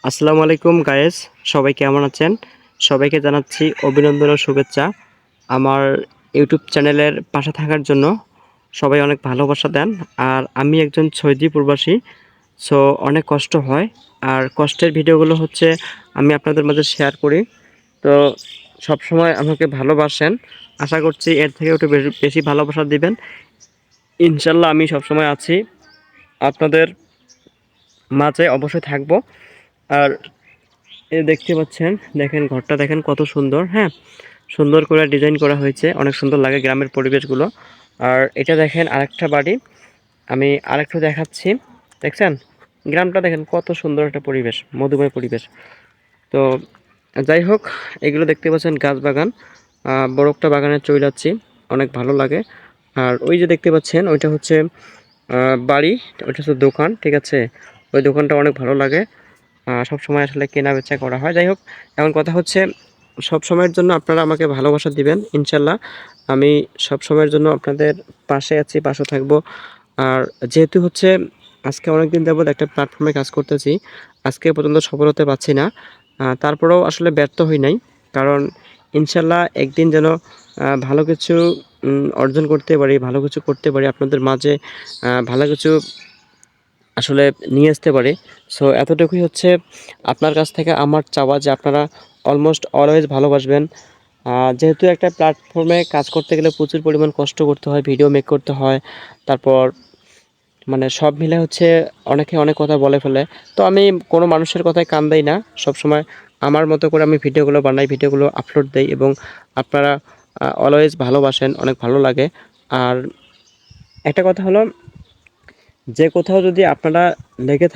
আসসালামু আলাইকুম গায়েস, সবাই কেমন আছেন? সবাইকে জানাচ্ছি অভিনন্দন ও শুভেচ্ছা। আমার ইউটিউব চ্যানেলের পাশে থাকার জন্য সবাই অনেক ভালোবাসা দেন। আর আমি একজন সৌদি প্রবাসী, সো অনেক কষ্ট হয়। আর কষ্টের ভিডিওগুলো হচ্ছে আমি আপনাদের মাঝে শেয়ার করি। তো সবসময় আমাকে ভালোবাসেন, আশা করছি এর থেকে একটু বেশি বেশি ভালোবাসা দিবেন। ইনশাল্লাহ আমি সবসময় আছি, আপনাদের মাঝে অবশ্যই থাকবো। আর দেখতে পাচ্ছেন, দেখেন ঘরটা দেখেন কত সুন্দর। হ্যাঁ, সুন্দর করে ডিজাইন করা হয়েছে, অনেক সুন্দর লাগে গ্রামের পরিবেশগুলো। আর এটা দেখেন আরেকটা বাড়ি, আমি আরেকটু দেখাচ্ছি। দেখছেন গ্রামটা দেখেন কত সুন্দর একটা পরিবেশ, মধুময় পরিবেশ। তো যাই হোক, এগুলো দেখতে পাচ্ছেন গাছ বাগান, বড় একটা বাগানে চলে অনেক ভালো লাগে। আর ওই যে দেখতে পাচ্ছেন ওইটা হচ্ছে বাড়ি, ওইটা হচ্ছে দোকান, ঠিক আছে। ওই দোকানটা অনেক ভালো লাগে, সব সময় আসলে কেনা বেচা করা হয়। যাই হোক, এখন কথা হচ্ছে সব সময়ের জন্য আপনারা আমাকে ভালোবাসা দিবেন ইনশাল্লাহ। আমি সব সময়ের জন্য আপনাদের পাশে আছি, পাশে থাকবো। আর যেহেতু হচ্ছে আজকে অনেক দিন যাবত একটা প্ল্যাটফর্মে কাজ করতেছি, আজকে পর্যন্ত সফল হতে পারছি না। তারপরেও আসলে ব্যর্থ হই নাই, কারণ ইনশাল্লাহ একদিন যেন ভালো কিছু অর্জন করতে পারি, ভালো কিছু করতে পারি আপনাদের মাঝে, ভালো কিছু আসলে নিয়ে আসতে পারি। সো এতটুকুই হচ্ছে আপনার কাছ থেকে আমার চাওয়া, যে আপনারা অলমোস্ট অলওয়েজ ভালোবাসবেন। যেহেতু একটা প্ল্যাটফর্মে কাজ করতে গেলে প্রচুর পরিমাণ কষ্ট করতে হয়, ভিডিও মেক করতে হয়, তারপর মানে সব মিলে হচ্ছে অনেকে অনেক কথা বলে ফেলে। তো আমি কোনো মানুষের কথায় কান দেই না, সবসময় আমার মতো করে আমি ভিডিওগুলো বানাই, ভিডিওগুলো আপলোড দেই, এবং আপনারা অলওয়েজ ভালোবাসেন, অনেক ভালো লাগে। আর একটা কথা হলো, যে কোথাও যদি আপনারা লেগে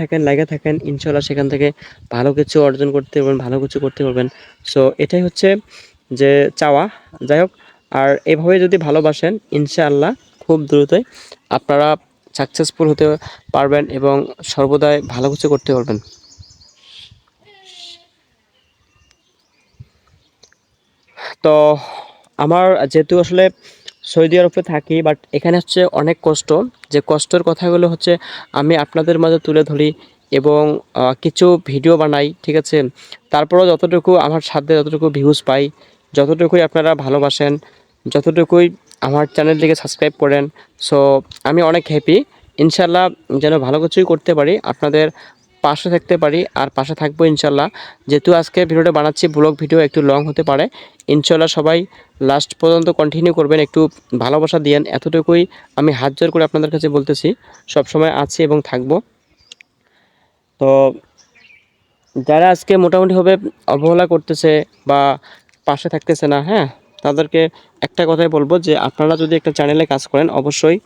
থাকেন ইনশাল্লাহ সেখান থেকে ভালো কিছু অর্জন করতে পারবেন, ভালো কিছু করতে পারবেন। সো এটাই হচ্ছে যে চাওয়া। যাই হোক, আর এভাবে যদি ভালোবাসেন ইনশাআল্লাহ খুব দ্রুতই আপনারা সাকসেসফুল হতে পারবেন এবং সর্বদাই ভালো কিছু করতে পারবেন। তো আমার যেহেতু আসলে সৌদি আরবে থাকি, বাট এখানে হচ্ছে অনেক কষ্ট, যে কষ্টের কথাগুলো হচ্ছে আমি আপনাদের মাঝে তুলে ধরি, এবং কিছু ভিডিও বানাই, ঠিক আছে। তারপরেও যতটুকু আমার সাধ্যে, যতটুকু ভিউজ পাই, যতটুকুই আপনারা ভালোবাসেন, যতটুকুই আমার চ্যানেলটিকে সাবস্ক্রাইব করেন, সো আমি অনেক হ্যাপি। ইনশাল্লাহ যেন ভালো কিছুই করতে পারি, আপনাদের পাশে থাকতে পারি, আর পাশে থাকবো ইনশাল্লাহ। যেহেতু আজকে ভিডিওটা বানাচ্ছি, ব্লগ ভিডিও একটু লং হতে পারে, ইনশাল্লাহ সবাই লাস্ট পর্যন্ত কন্টিনিউ করবেন, একটু ভালোবাসা দিয়েন, এতটুকুই আমি হাত জোর করে আপনাদের কাছে বলতেছি। সব সময় আছি এবং থাকবো। তো যারা আজকে মোটামুটিভাবে অবহেলা করতেছে বা পাশে থাকতেছে না, হ্যাঁ, তাদেরকে একটা কথাই বলবো, যে আপনারা যদি একটা চ্যানেলে কাজ করেন অবশ্যই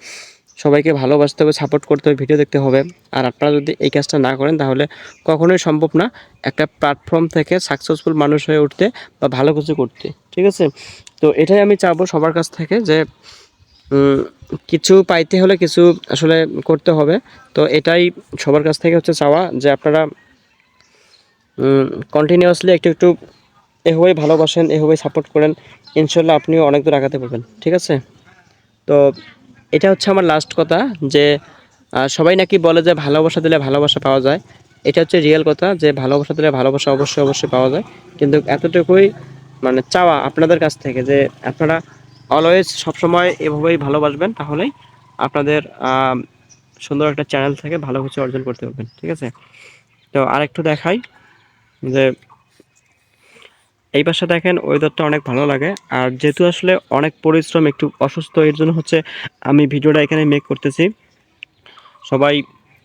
সবাইকে ভালোবাসতে হবে, সাপোর্ট করতে হবে, ভিডিও দেখতে হবে। আর আপনারা যদি এই কাজটা না করেন তাহলে কখনোই সম্ভব না একটা প্ল্যাটফর্ম থেকে সাকসেসফুল মানুষ হয়ে উঠতে বা ভালো কিছু করতে, ঠিক আছে। তো এটাই আমি চাবো সবার কাছ থেকে, যে কিছু পাইতে হলে কিছু আসলে করতে হবে। তো এটাই সবার কাছ থেকে হচ্ছে চাওয়া, যে আপনারা কন্টিনিউয়াসলি একটু একটু এভাবেই ভালোবাসেন, এভাবেই সাপোর্ট করেন, ইনশাল্লাহ আপনিও অনেক দূর আগাতে পারবেন, ঠিক আছে। তো এটা হচ্ছে আমার লাস্ট কথা, যে সবাই নাকি বলে যে ভালোবাসা দিলে ভালোবাসা পাওয়া যায়। এটা হচ্ছে রিয়েল কথা, যে ভালোবাসা দিলে ভালোবাসা অবশ্যই অবশ্যই পাওয়া যায়। কিন্তু এতটুকুই মানে চাওয়া আপনাদের কাছ থেকে, যে আপনারা অলওয়েজ সবসময় এভাবেই ভালোবাসবেন, তাহলেই আপনাদের সুন্দর একটা চ্যানেল থেকে ভালো কিছু অর্জন করতে পারবেন, ঠিক আছে। তো আরেকটু দেখাই, যে এই পাশে দেখেন ওয়েদারটা অনেক ভালো লাগে। আর যেহেতু আসলে অনেক পরিশ্রম, একটু অসুস্থ, এর জন্য হচ্ছে আমি ভিডিওটা এখানে মেক করতেছি। সবাই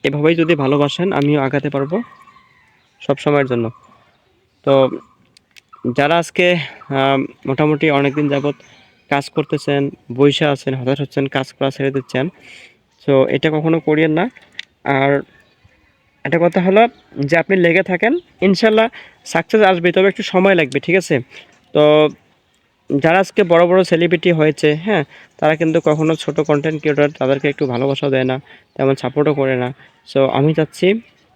এভাবেই যদি ভালোবাসেন আমিও আগাতে পারবো সব সময়ের জন্য। তো যারা আজকে মোটামুটি অনেক দিন যাবৎ কাজ করতেছেন, বইসা আছেন, হতাশ হচ্ছেন, কাজ করা ছেড়ে দিচ্ছেন, সো এটা কখনো করিয়েন না। আর একটা কথা হলো, যে আপনি লেগে থাকেন, ইনশাল্লাহ সাকসেস আসবে, তবে একটু সময় লাগবে, ঠিক আছে। তো যারা আজকে বড় বড় সেলিব্রিটি হয়েছে, হ্যাঁ, তারা কিন্তু কখনো ছোট কন্টেন্ট ক্রিয়েটর তাদেরকে একটু ভালোবাসা দেয় না, তেমন সাপোর্টও করে না। সো আমি চাচ্ছি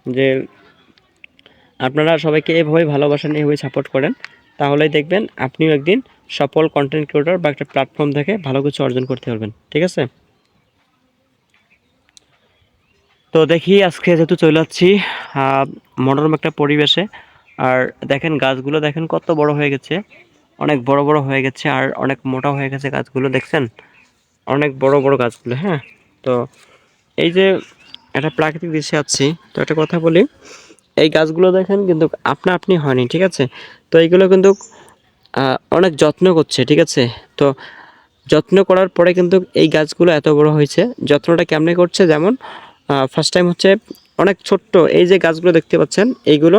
যে আপনারা সবাইকে এভাবেই ভালোবাসেন, এভাবেই সাপোর্ট করেন, তাহলেই দেখবেন আপনিও একদিন সফল কন্টেন্ট ক্রিয়েটর বা একটা প্ল্যাটফর্ম থেকে ভালো কিছু অর্জন করতে পারবেন, ঠিক আছে। তো দেখি আজকে যেহেতু চলে যাচ্ছি মনোরম একটা পরিবেশে। আর দেখেন গাছগুলো দেখেন কত বড় হয়ে গেছে, অনেক বড় বড় হয়ে গেছে আর অনেক মোটা হয়ে গেছে গাছগুলো, দেখছেন অনেক বড় বড় গাছগুলো। হ্যাঁ, তো এই যে একটা প্রাকৃতিক দৃশ্যে আছি, তো একটা কথা বলি, এই গাছগুলো দেখেন কিন্তু আপনা আপনি হয়নি, ঠিক আছে? তো এইগুলো কিন্তু অনেক যত্ন করছে, ঠিক আছে? তো যত্ন করার পরে কিন্তু এই গাছগুলো এত বড় হয়েছে। যত্নটা কেমনে করছে, যেমন ফার্স্ট টাইম হচ্ছে অনেক ছোট্ট, এই যে গাছগুলো দেখতে পাচ্ছেন এইগুলো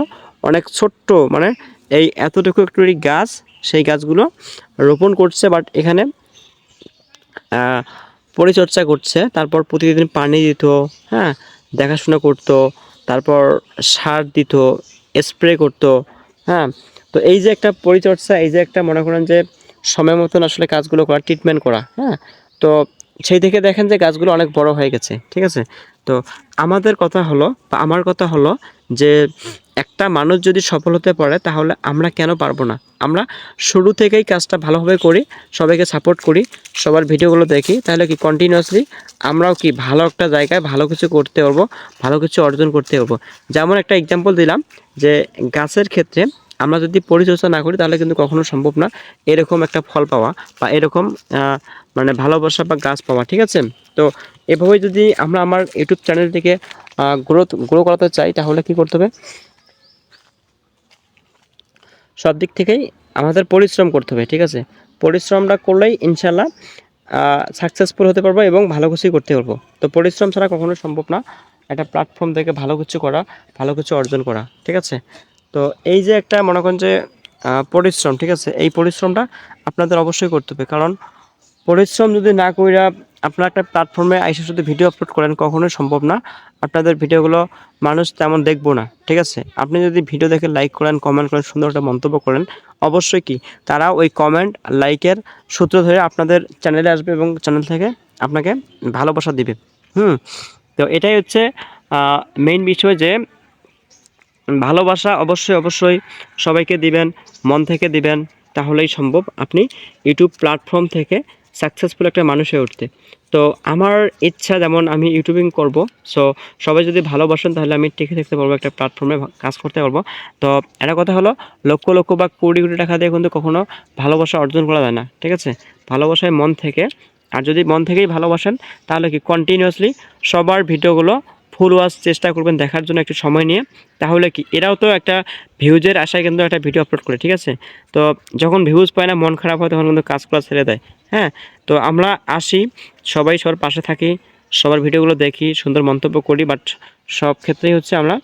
অনেক ছোট্ট, মানে এই এতটুকু একটু গাছ, সেই গাছগুলো রোপণ করছে, বাট এখানে পরিচর্যা করছে, তারপর প্রতিদিন পানি দিত, হ্যাঁ, দেখাশোনা করতো, তারপর সার দিত, স্প্রে করতো, হ্যাঁ। তো এই যে একটা পরিচর্যা, এই যে একটা মনে করেন যে সময় মতন আসলে কাজগুলো করা, ট্রিটমেন্ট করা, হ্যাঁ। তো সেই থেকে দেখেন যে গাছগুলো অনেক বড় হয়ে গেছে, ঠিক আছে? তো আমাদের কথা হলো, বা আমার কথা হলো যে একটা মানুষ যদি সফল হতে পারে তাহলে আমরা কেন পারবো না? আমরা শুরু থেকেই কাজটা ভালোভাবে করি, সবাইকে সাপোর্ট করি, সবার ভিডিওগুলো দেখি, তাহলে কি কন্টিনিউয়াসলি আমরাও কি ভালো একটা জায়গায় ভালো কিছু করতে পারবো, ভালো কিছু অর্জন করতে পারবো। যেমন একটা এক্সাম্পল দিলাম যে গাছের ক্ষেত্রে আমরা যদি পরিচর্যা না করি তাহলে কিন্তু কখনো সম্ভব না এরকম একটা ফল পাওয়া, বা এরকম মানে ভালোবাসা বা গাছ পাওয়া, ঠিক আছে? তো এভাবেই যদি আমরা আমার ইউটিউব চ্যানেলটিকে গ্রো করাতে চাই তাহলে কি করতে হবে? সব দিক থেকেই আমাদের পরিশ্রম করতে হবে, ঠিক আছে? পরিশ্রমটা করলেই ইনশাল্লাহ সাকসেসফুল হতে পারবো এবং ভালো কিছুই করতে পারবো। তো পরিশ্রম ছাড়া কখনো সম্ভব না একটা প্ল্যাটফর্ম থেকে ভালো কিছু করা, ভালো কিছু অর্জন করা, ঠিক আছে? তো এই যে একটা মনে করেন যে পরিশ্রম, ঠিক আছে? এই পরিশ্রমটা আপনাদের অবশ্যই করতে হবে, কারণ পরিশ্রম যদি না কইরা আপনারা একটা প্ল্যাটফর্মে আইসা শুধু ভিডিও আপলোড করেন, কখনোই সম্ভব না। আপনাদের ভিডিওগুলো মানুষ তেমন দেখবো না, ঠিক আছে? আপনি যদি ভিডিও দেখে লাইক করেন, কমেন্ট করেন, সুন্দর একটা মন্তব্য করেন, অবশ্যই কি তারা ওই কমেন্ট, লাইকের সূত্র ধরে আপনাদের চ্যানেলে আসবে এবং চ্যানেল থেকে আপনাকে ভালোবাসা দিবে। হুম। তো এটাই হচ্ছে মেইন বিষয়, যে ভালোবাসা অবশ্যই অবশ্যই সবাইকে দিবেন, মন থেকে দিবেন, তাহলেই সম্ভব আপনি ইউটিউব প্ল্যাটফর্ম থেকে সাকসেসফুল একটা মানুষ হয়ে উঠতে। তো আমার ইচ্ছা, যেমন আমি ইউটিউবিং করব, সো সবাই যদি ভালোবাসেন তাহলে আমি টিকে থাকতে পারবো, একটা প্ল্যাটফর্মে কাজ করতে পারবো। তো একটা কথা হলো, লক্ষ লক্ষ বা কোটি কোটি টাকা দিয়ে কিন্তু কখনো ভালোবাসা অর্জন করা যায় না, ঠিক আছে? ভালোবাসায় মন থেকে, আর যদি মন থেকেই ভালোবাসেন তাহলে কি কন্টিনিউয়াসলি সবার ভিডিওগুলো ফুল ওয়াচ চেষ্টা করবেন দেখার জন্য একটু সময় নিয়ে। তাহলে কি এরাও তো একটা ভিউজের আশায় কিন্তু একটা ভিডিও আপলোড করে, ঠিক আছে? তো যখন ভিউজ পায় না, মন খারাপ হয়, তখন কিন্তু কাজ করা ছেড়ে দেয়। হ্যাঁ, তো আমরা আসি, সবাই সবার পাশে থাকি, সবার ভিডিওগুলো দেখি, সুন্দর মন্তব্য করি, বাট সব ক্ষেত্রেই হচ্ছে আমরা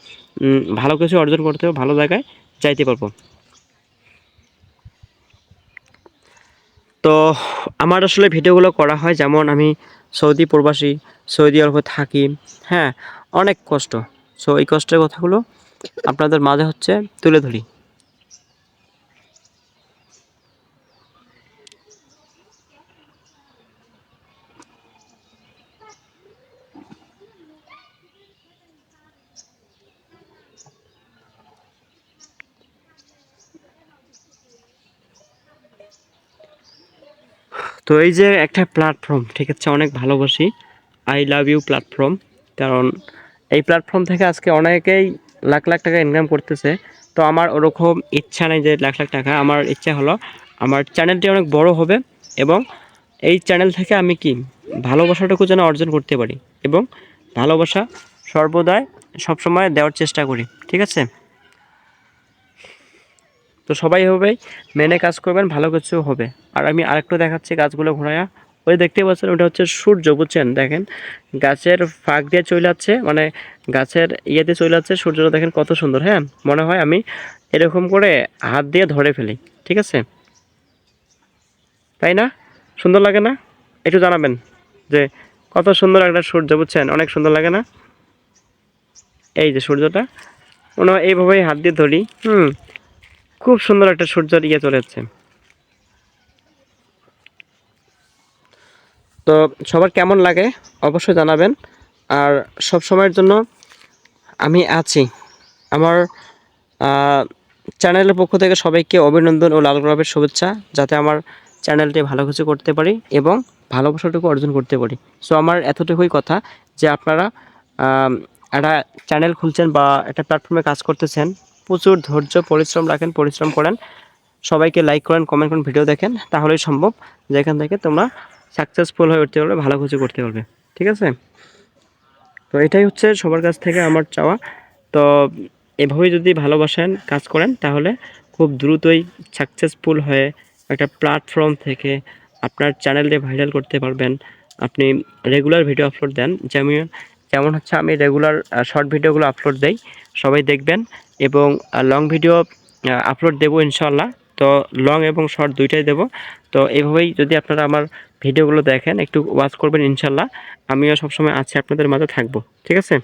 ভালো কিছু অর্জন করতে হবে, ভালো জায়গায় যাইতে পারবো। তো আমার আসলে ভিডিওগুলো করা হয়, যেমন আমি সৌদি প্রবাসী, সৌদি আরবে থাকি, হ্যাঁ, অনেক কষ্ট। সো এই কষ্টের কথাগুলো আপনাদের মাঝে হচ্ছে তুলে ধরি। তো এই যে একটা প্ল্যাটফর্ম, ঠিক আছে, অনেক ভালোবাসি, আই লাভ ইউ প্ল্যাটফর্ম, কারণ এই প্ল্যাটফর্ম থেকে আজকে অনেকেই লাখ লাখ টাকা ইনকাম করতেছে। তো আমার ওরকম ইচ্ছা নেই যে লাখ লাখ টাকা, আমার ইচ্ছা হলো আমার চ্যানেলটি অনেক বড় হবে, এবং এই চ্যানেল থেকে আমি কি ভালোবাসাটুকু যেন অর্জন করতে পারি, এবং ভালোবাসা সর্বদাই সবসময় দেওয়ার চেষ্টা করি, ঠিক আছে? তো সবাই এভাবেই মেনে কাজ করবেন, ভালো কিছু হবে। আর আমি আরেকটু দেখাচ্ছি গাছগুলো ঘোরায়া, ওই দেখতে পাচ্ছেন ওটা হচ্ছে সূর্য, বুঝছেন? দেখেন গাছের ফাঁক দিয়ে চলে যাচ্ছে, মানে গাছের ইয়েতে চলে যাচ্ছে সূর্যটা, দেখেন কত সুন্দর। হ্যাঁ, মনে হয় আমি এরকম করে হাত দিয়ে ধরে ফেলি, ঠিক আছে? তাই না? সুন্দর লাগে না? একটু জানাবেন যে কত সুন্দর একটা সূর্য, বুঝছেন? অনেক সুন্দর লাগে না? এই যে সূর্যটা, মনে হয় এইভাবেই হাত দিয়ে ধরি, খুব সুন্দর একটা সূর্যের ইয়ে চলে যাচ্ছে। তো সবার কেমন লাগে অবশ্যই জানাবেন। আর সব সময়ের জন্য আমি আছি। আমার চ্যানেলের পক্ষ থেকে সবাইকে অভিনন্দন ও লাল গোলাপের শুভেচ্ছা, যাতে আমার চ্যানেলটি ভালো কিছু করতে পারি এবং ভালোবাসাটুকু অর্জন করতে পারি। সো আমার এতটুকুই কথা, যে আপনারা একটা চ্যানেল খুলছেন বা একটা প্ল্যাটফর্মে কাজ করতেছেন, প্রচুর ধৈর্য পরিশ্রম রাখেন, পরিশ্রম করেন, সবাইকে লাইক করেন, কমেন্ট করেন, ভিডিও দেখেন, তাহলেই সম্ভব যেখান থেকে তোমরা সাকসেসফুল হয়ে উঠতে পারবে, ভালো কিছু করতে পারবে। ঠিক আছে? তো এটাই হচ্ছে সবার কাছ থেকে আমার চাওয়া। তো এভাবেই যদি ভালোবাসেন, কাজ করেন, তাহলে খুব দ্রুতই সাকসেসফুল হয়ে একটা প্ল্যাটফর্ম থেকে আপনার চ্যানেলটি ভাইরাল করতে পারবেন। আপনি রেগুলার ভিডিও আপলোড দেন, যেমন হচ্ছে আমি রেগুলার শর্ট ভিডিওগুলো আপলোড দেই, সবাই দেখবেন, এবং লং ভিডিও আপলোড দেবো ইনশাল্লাহ। তো লং এবং শর্ট দুইটাই দেবো। তো এভাবেই যদি আপনারা আমার ভিডিওগুলো দেখেন, একটু ওয়াচ করবেন, ইনশাল্লাহ আমিও সবসময় আছি, আপনাদের মাঝে থাকবো। ঠিক আছে?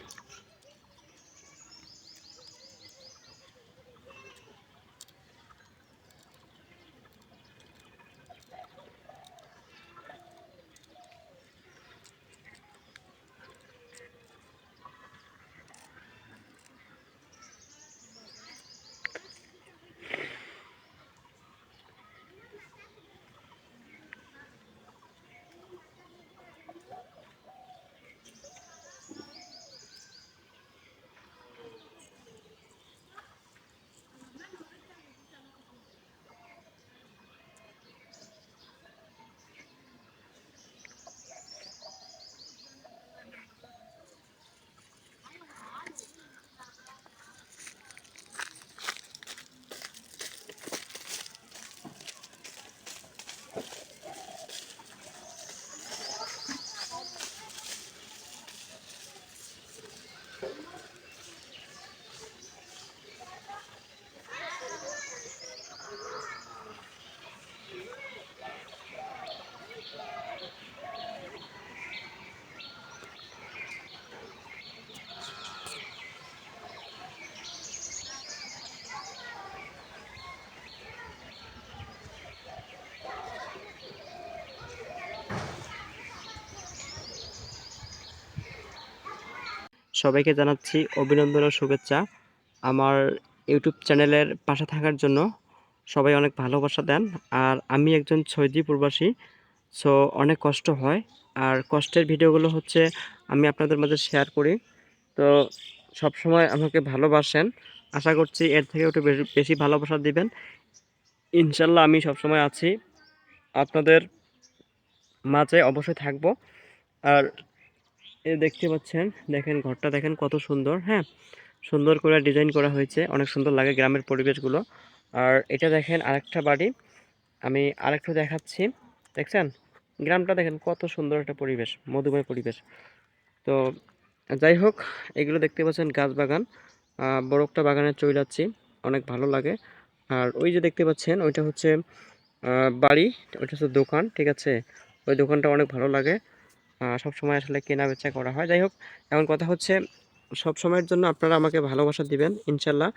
সবাইকে জানাচ্ছি অভিনন্দন ও শুভেচ্ছা। আমার ইউটিউব চ্যানেলের পাশে থাকার জন্য সবাই অনেক ভালোবাসা দেন। আর আমি একজন সৌদি প্রবাসী, সো অনেক কষ্ট হয়। আর কষ্টের ভিডিওগুলো হচ্ছে আমি আপনাদের মাঝে শেয়ার করি। তো সবসময় আমাকে ভালোবাসেন, আশা করছি এর থেকে একটু বেশি বেশি ভালোবাসা দিবেন। ইনশাল্লাহ আমি সবসময় আছি, আপনাদের মাঝে অবশ্যই থাকবো। আর দেখতে পাচ্ছেন, দেখেন ঘরটা দেখেন কত সুন্দর। হ্যাঁ, সুন্দর করে ডিজাইন করা হয়েছে, অনেক সুন্দর লাগে গ্রামের পরিবেশগুলো। আর এটা দেখেন আরেকটা বাড়ি, আমি আরেকটু দেখাচ্ছি। দেখছেন গ্রামটা, দেখেন কত সুন্দর একটা পরিবেশ, মধুময় পরিবেশ। তো যাই হোক, এগুলো দেখতে পাচ্ছেন গাছ বাগান, বড় একটা বাগানে চলে যাচ্ছি, অনেক ভালো লাগে। আর ওই যে দেখতে পাচ্ছেন ওইটা হচ্ছে বাড়ি, ওইটা হচ্ছে দোকান। ঠিক আছে? ওই দোকানটা অনেক ভালো লাগে, সব সময় আসলে কেনা বেচা করা হয়। যাই হোক, এখন কথা হচ্ছে সব সময়ের জন্য আপনারা আমাকে ভালোবাসা দিবেন, ইনশাল্লাহ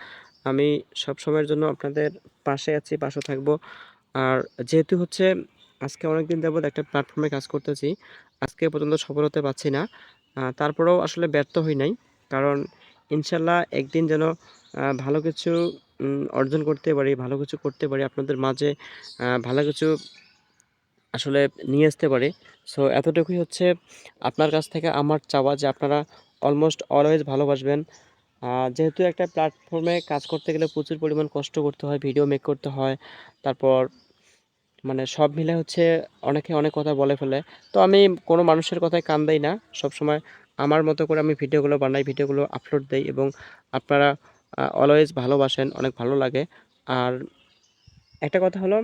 আমি সব সময়ের জন্য আপনাদের পাশে আছি, পাশে থাকবো। আর যেহেতু হচ্ছে আজকে অনেক দিন যাবত একটা প্ল্যাটফর্মে কাজ করতেছি, আজকে পর্যন্ত সফল হতে পারছি না, তারপরেও আসলে ব্যর্থ হই নাই। কারণ ইনশাল্লাহ একদিন যেন ভালো কিছু অর্জন করতে পারি, ভালো কিছু করতে পারি, আপনাদের মাঝে ভালো কিছু আসলে নিয়ে আসতে পারি। সো এতটুকুই হচ্ছে আপনার কাছ থেকে আমার চাওয়া, যে আপনারা অলমোস্ট অলওয়েজ ভালোবাসবেন। যেহেতু একটা প্ল্যাটফর্মে কাজ করতে গেলে প্রচুর পরিমাণ কষ্ট করতে হয়, ভিডিও মেক করতে হয়, তারপর মানে সব মিলে হচ্ছে অনেকে অনেক কথা বলে ফেলে। তো আমি কোনো মানুষের কথায় কান দেই না, সবসময় আমার মতো করে আমি ভিডিওগুলো বানাই, ভিডিওগুলো আপলোড দেই, এবং আপনারা অলওয়েজ ভালোবাসেন, অনেক ভালো লাগে। আর একটা কথা হলো,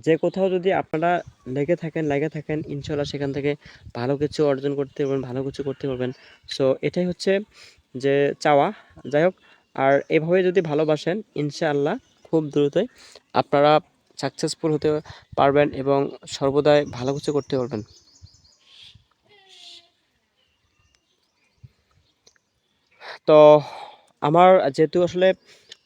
যে কোথাও যদি আপনারা লেগে থাকেন, ইনশাল্লাহ সেখান থেকে ভালো কিছু অর্জন করতে পারবেন, ভালো কিছু করতে পারবেন। সো এটাই হচ্ছে যে চাওয়া। যাই হোক, আর এভাবে যদি ভালোবাসেন, ইনশাআল্লাহ খুব দ্রুতই আপনারা সাকসেসফুল হতে পারবেন এবং সর্বদাই ভালো কিছু করতে পারবেন। তো আমার যেহেতু আসলে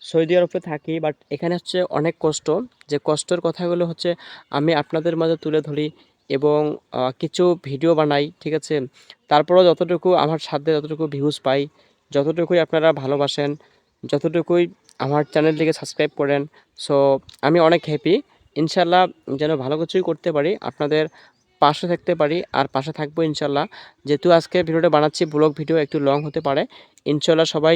সৌদি আরবে থাকি, বাট এখানে হচ্ছে অনেক কষ্ট, যে কষ্টের কথাগুলো হচ্ছে আমি আপনাদের মাঝে তুলে ধরি, এবং কিছু ভিডিও বানাই। ঠিক আছে? তারপরেও যতটুকু আমার সাধ্যে, যতটুকু ভিউজ পাই, যতটুকুই আপনারা ভালোবাসেন, যতটুকুই আমার চ্যানেলটিকে সাবস্ক্রাইব করেন, সো আমি অনেক হ্যাপি। ইনশাল্লাহ যেন ভালো কিছুই করতে পারি আপনাদের পাশে থাকতে পারি আর পাশে থাকবো ইনশাল্লাহ। যেহেতু আজকে ভিডিওটা বানাচ্ছি ব্লগ ভিডিও, একটু লং হতে পারে। ইনশাল্লাহ সবাই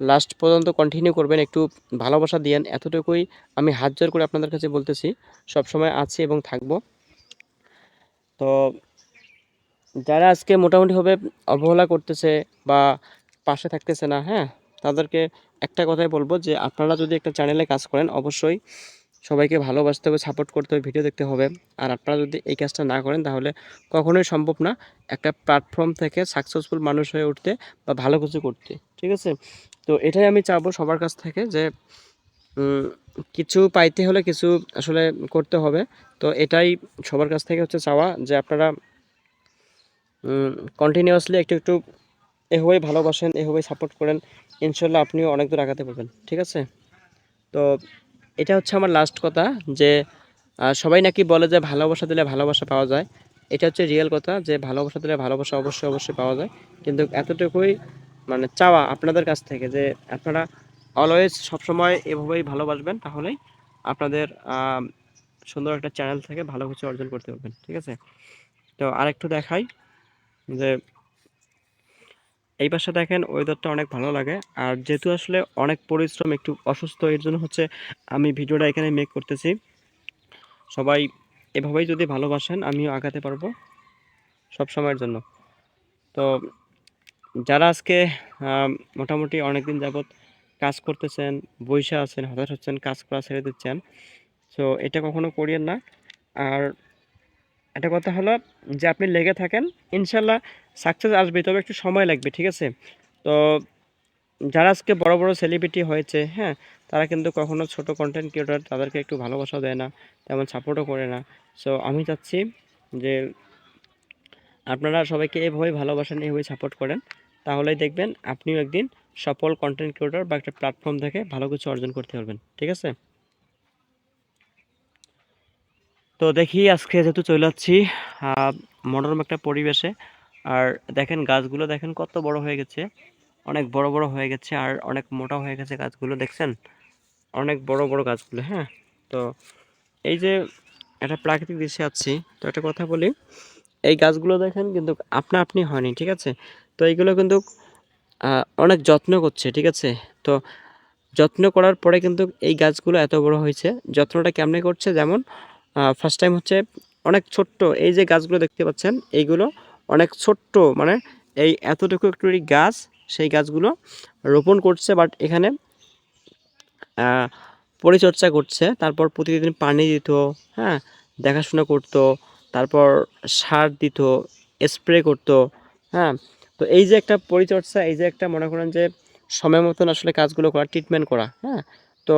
লাস্ট পর্যন্ত কন্টিনিউ করবেন, একটু ভালোবাসা দিয়েন, এতটুকুই আমি হাত জোর করে আপনাদের কাছে বলতেছি। সবসময় আছি এবং থাকবো। তো যারা আজকে মোটামুটিভাবে অবহেলা করতেছে বা পাশে থাকতেছে না, হ্যাঁ, তাদেরকে একটা কথাই বলবো যে আপনারা যদি একটা চ্যানেলে কাজ করেন অবশ্যই সবাইকে ভালোবাসতে হবে, সাপোর্ট করতে হবে, ভিডিও দেখতে হবে। আর আপনারা যদি এই কাজটা না করেন তাহলে কখনোই সম্ভব না একটা প্ল্যাটফর্ম থেকে সাকসেসফুল মানুষ হয়ে উঠতে বা ভালো কিছু করতে, ঠিক আছে? তো এটাই আমি চাবো সবার কাছ থেকে যে কিছু পাইতে হলে কিছু আসলে করতে হবে। তো এটাই সবার কাছ থেকে হচ্ছে চাওয়া যে আপনারা কন্টিনিউয়াসলি একটু একটু এভাবেই ভালোবাসেন, এভাবেই সাপোর্ট করেন, ইনশাল্লাহ আপনিও অনেক দূর আগাতে পারবেন, ঠিক আছে? তো এটা হচ্ছে আমার লাস্ট কথা যে সবাই নাকি বলে যে ভালোবাসা দিলে ভালোবাসা পাওয়া যায়। এটা হচ্ছে রিয়েল কথা যে ভালোবাসা দিলে ভালোবাসা অবশ্যই অবশ্যই পাওয়া যায়। কিন্তু এতটুকুই মানে চাওয়া আপনাদের কাছ থেকে যে আপনারা অলওয়েজ সবসময় এভাবেই ভালোবাসবেন, তাহলেই আপনাদের সুন্দর একটা চ্যানেল থেকে ভালো কিছু অর্জন করতে পারবেন, ঠিক আছে? তো আরেকটু দেখাই যে এই পাশে দেখেন ওয়েদারটা অনেক ভালো লাগে। আর যেহেতু আসলে অনেক পরিশ্রম, একটু অসুস্থ, এর জন্য হচ্ছে আমি ভিডিওটা এখানে মেক করতেছি। সবাই এভাবেই যদি ভালোবাসেন আমিও আগাতে পারবো সব সময়ের জন্য। তো যারা আজকে মোটামুটি অনেক দিন যাবৎ কাজ করতেছেন, বইসা আছেন, হতাশ হচ্ছেন, কাজ করা ছেড়ে দিচ্ছেন, সো এটা কখনো করিয়েন না। আর একটা কথা হলো যে আপনি লেগে থাকেন, ইনশাল্লাহ সাকসেস আসবে, তবে একটু সময় লাগবে, ঠিক আছে? তো যারা আজকে বড় বড় সেলিব্রিটি হয়েছে, হ্যাঁ, তারা কিন্তু কখনো ছোট কন্টেন্ট ক্রিয়েটর তাদেরকে একটু ভালোবাসা দেয় না, তেমন সাপোর্টও করে না। সো আমি চাচ্ছি যে আপনারা সবাইকে এভাবেই ভালোবাসেন, এভাবেই সাপোর্ট করেন, তাহলেই দেখবেন আপনিও একদিন সফল কন্টেন্ট ক্রিয়েটর বা একটা প্ল্যাটফর্ম থেকে ভালো কিছু অর্জন করতে পারবেন, ঠিক আছে? তো দেখি আজকে যেহেতু চলে যাচ্ছি মনোরম একটা পরিবেশে। আর দেখেন গাছগুলো দেখেন কত বড় হয়ে গেছে, অনেক বড় বড় হয়ে গেছে আর অনেক মোটা হয়ে গেছে গাছগুলো, দেখছেন? অনেক বড় বড় গাছগুলো, হ্যাঁ। তো এই যে একটা প্রাকৃতিক দৃশ্যে আছি, তো একটা কথা বলি, এই গাছগুলো দেখেন কিন্তু আপনা আপনি হয়নি, ঠিক আছে? তো এইগুলো কিন্তু অনেক যত্ন করছে, ঠিক আছে? তো যত্ন করার পরে কিন্তু এই গাছগুলো এত বড় হয়েছে। যত্নটা কেমনে করছে, যেমন ফার্স্ট টাইম হচ্ছে অনেক ছোট্ট, এই যে গাছগুলো দেখতে পাচ্ছেন এইগুলো অনেক ছোট্ট, মানে এই এতটুকু একটু গাছ, সেই গাছগুলো রোপণ করছে, বাট এখানে পরিচর্যা করছে, তারপর প্রতিদিন পানি দিত, হ্যাঁ, দেখাশোনা করত, তারপর সার দিত, স্প্রে করত, হ্যাঁ। তো এই যে একটা পরিচর্যা, এই যে একটা মনে করেন যে সময় মতন আসলে কাজগুলো করা, ট্রিটমেন্ট করা, হ্যাঁ। তো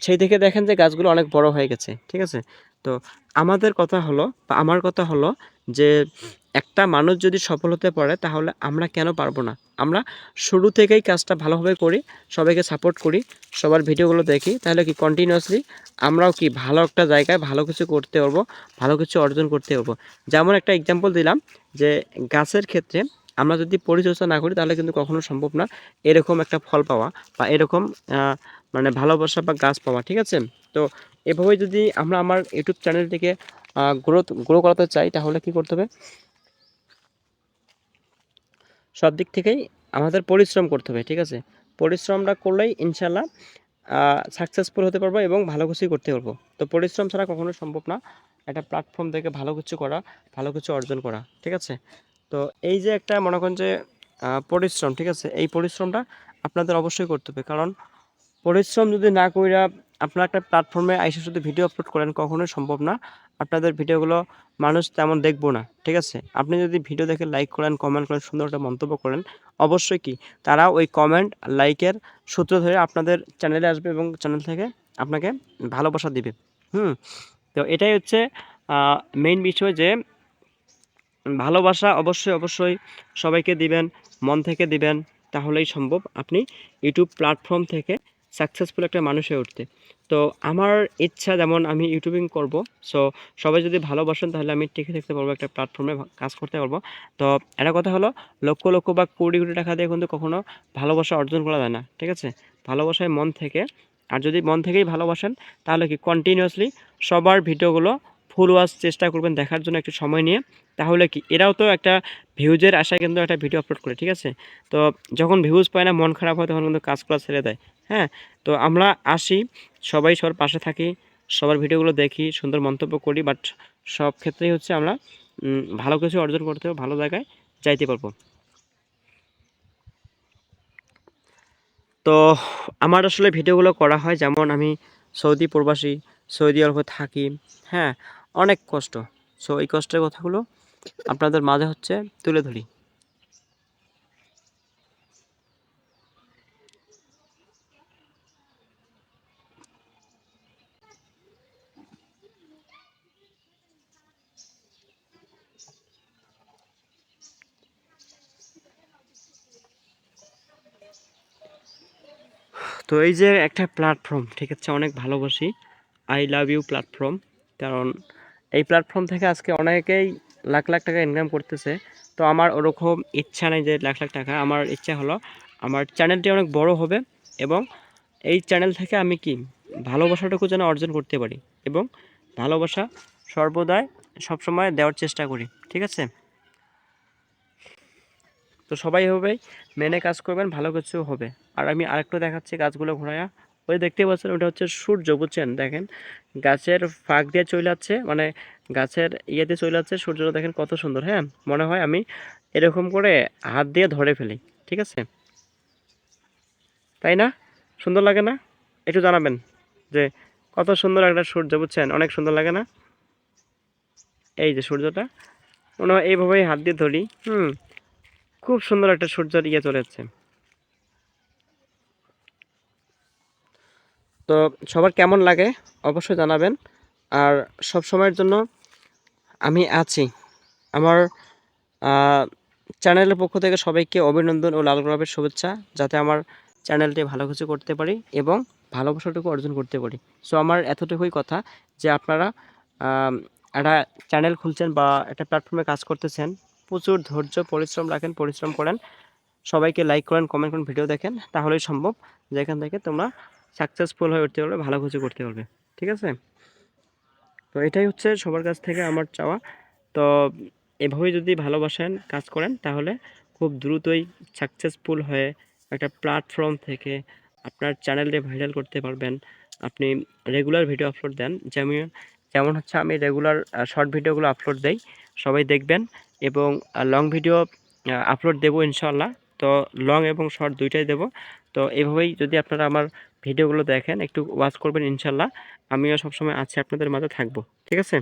সেই থেকে দেখেন যে গাছগুলো অনেক বড় হয়ে গেছে, ঠিক আছে? তো আমাদের কথা হলো বা আমার কথা হলো যে একটা মানুষ যদি সফল হতে পারে তাহলে আমরা কেন পারবো না? আমরা শুরু থেকেই কাজটা ভালোভাবে করি, সবাইকে সাপোর্ট করি, সবার ভিডিওগুলো দেখি, তাহলে কি কন্টিনিউয়াসলি আমরাও কি ভালো একটা জায়গায় ভালো কিছু করতে পারবো, ভালো কিছু অর্জন করতে পারবো। যেমন একটা এক্সাম্পল দিলাম যে গাছের ক্ষেত্রে আমরা যদি পরিচর্যা না করি তাহলে কিন্তু কখনো সম্ভব না এরকম একটা ফল পাওয়া বা এরকম মানে ভালোবাসা বা গাছ পাওয়া, ঠিক আছে? তো এভাবেই যদি আমরা আমার ইউটিউব চ্যানেলটিকে গ্রো করাতে চাই তাহলে কি করতে হবে? সব দিক থেকেই আমাদের পরিশ্রম করতে হবে, ঠিক আছে? পরিশ্রমটা করলেই ইনশাল্লাহ সাকসেসফুল হতে পারবো এবং ভালো কিছুই করতে পারবো। তো পরিশ্রম ছাড়া কখনো সম্ভব না একটা প্ল্যাটফর্ম থেকে ভালো কিছু করা, ভালো কিছু অর্জন করা, ঠিক আছে? তো এই যে একটা মনে করেন যে পরিশ্রম, ঠিক আছে? এই পরিশ্রমটা আপনাদের অবশ্যই করতে হবে, কারণ পরিশ্রম যদি না কইরা আপনারা একটা প্ল্যাটফর্মে আইসা শুধু ভিডিও আপলোড করেন কখনোই সম্ভব না। আপনাদের ভিডিওগুলো মানুষ তেমন দেখবো না, ঠিক আছে? আপনি যদি ভিডিও দেখে লাইক করেন, কমেন্ট করেন, সুন্দর একটা মন্তব্য করেন, অবশ্যই কি তারা ওই কমেন্ট, লাইকের সূত্র ধরে আপনাদের চ্যানেলে আসবে এবং চ্যানেল থেকে আপনাকে ভালোবাসা দিবে। হুম? তো এটাই হচ্ছে মেইন বিষয় যে ভালোবাসা অবশ্যই অবশ্যই সবাইকে দিবেন, মন থেকে দিবেন, তাহলেই সম্ভব আপনি ইউটিউব প্ল্যাটফর্ম থেকে সাকসেসফুল একটা মানুষ হয়ে উঠতে। তো আমার ইচ্ছা যেমন আমি ইউটিউবিং করব, সো সবাই যদি ভালোবাসেন তাহলে আমি টিকে থাকতে পারবো, একটা প্ল্যাটফর্মে কাজ করতে পারবো। তো একটা কথা হলো লক্ষ লক্ষ বা কোটি কোটি টাকা দিয়ে কিন্তু কখনো ভালোবাসা অর্জন করা যায় না, ঠিক আছে? ভালোবাসায় মন থেকে, আর যদি মন থেকেই ভালোবাসেন তাহলে কি কন্টিনিউয়াসলি সবার ভিডিওগুলো ফুল ওয়াচ চেষ্টা করবেন দেখার জন্য একটু সময় নিয়ে। তাহলে কি এরাও তো একটা ভিউজের আশায় কিন্তু একটা ভিডিও আপলোড করে, ঠিক আছে? তো যখন ভিউজ পায় না, মন খারাপ হয়, তখন কিন্তু কাজ করা ছেড়ে দেয়। হ্যাঁ, তো আমরা আসি, সবাই সবার পাশে থাকি, সবার ভিডিওগুলো দেখি, সুন্দর মন্তব্য করি, বাট সব ক্ষেত্রেই হচ্ছে আমরা ভালো কিছু অর্জন করতে হবে, ভালো জায়গায় যাইতে পারবো। তো আমার আসলে ভিডিওগুলো করা হয়, যেমন আমি সৌদি প্রবাসী, সৌদি আরবে থাকি। হ্যাঁ, অনেক কষ্ট। সো এই কষ্টের কথাগুলো আপনাদের মাঝে হচ্ছে তুলে ধরি। তো এই যে একটা প্ল্যাটফর্ম, ঠিক আছে, অনেক ভালোবাসি, আই লাভ ইউ প্ল্যাটফর্ম। কারণ এই প্ল্যাটফর্ম থেকে আজকে অনেকেই লাখ লাখ টাকা ইনকাম করতেছে। তো আমার ওরকম ইচ্ছা নেই যে লাখ লাখ টাকা, আমার ইচ্ছা হলো আমার চ্যানেলটি অনেক বড় হবে, এবং এই চ্যানেল থেকে আমি কি ভালোবাসাটুকু যেন অর্জন করতে পারি, এবং ভালোবাসা সর্বদাই সবসময় দেওয়ার চেষ্টা করি, ঠিক আছে? তো সবাই এভাবেই মেনে কাজ করবেন, ভালো কিছু হবে। আর আমি আরেকটু দেখাচ্ছি গাছগুলো ঘোরায়া। ওই দেখতে পাচ্ছেন, ওটা হচ্ছে সূর্য, বুঝছেন? দেখেন গাছের ফাঁক দিয়ে চলে যাচ্ছে, মানে গাছের ইয়েতে চলে যাচ্ছে সূর্যটা, দেখেন কত সুন্দর। হ্যাঁ, মনে হয় আমি এরকম করে হাত দিয়ে ধরে ফেলি, ঠিক আছে? তাই না? সুন্দর লাগে না? একটু জানাবেন যে কত সুন্দর একটা সূর্য, বুঝছেন? অনেক সুন্দর লাগে না? এই যে সূর্যটা, মনে হয় এইভাবেই হাত দিয়ে ধরি। খুব সুন্দর একটা সূর্যের ইয়ে চলে যাচ্ছে। তো সবার কেমন লাগে অবশ্যই জানাবেন। আর সব সময়ের জন্য আমি আছি। আমার চ্যানেলের পক্ষ থেকে সবাইকে অভিনন্দন ও লাল গোলাপের শুভেচ্ছা, যাতে আমার চ্যানেলটি ভালো কিছু করতে পারি এবং ভালোবাসাটুকু অর্জন করতে পারি। সো আমার এতটুকুই কথা, যে আপনারা একটা চ্যানেল খুলছেন বা একটা প্ল্যাটফর্মে কাজ করতেছেন, প্রচুর ধৈর্য পরিশ্রম রাখেন, পরিশ্রম করেন, সবাইকে লাইক করেন, কমেন্ট করেন, ভিডিও দেখেন, তাহলেই সম্ভব যেখান থেকে তোমরা সাকসেসফুল হয়ে উঠতে পারবে, ভালো কিছু করতে পারবে, ঠিক আছে? তো এটাই হচ্ছে সবার কাছ থেকে আমার চাওয়া। তো এভাবেই যদি ভালোবাসেন, কাজ করেন, তাহলে খুব দ্রুতই সাকসেসফুল হয়ে একটা প্ল্যাটফর্ম থেকে আপনার চ্যানেলটি ভাইরাল করতে পারবেন। আপনি রেগুলার ভিডিও আপলোড দেন, যেমন যেমন হচ্ছে আমি রেগুলার শর্ট ভিডিওগুলো আপলোড দেই, সবাই দেখবেন, এবং লং ভিডিও আপলোড দেবো ইনশাল্লাহ। তো লং এবং শর্ট দুইটাই দেব। তো এভাবেই যদি আপনারা আমার ভিডিওগুলো দেখেন, একটু ওয়াচ করবেন, ইনশাল্লাহ আমিও সবসময় আছি, আপনাদের মাঝে থাকবো, ঠিক আছে?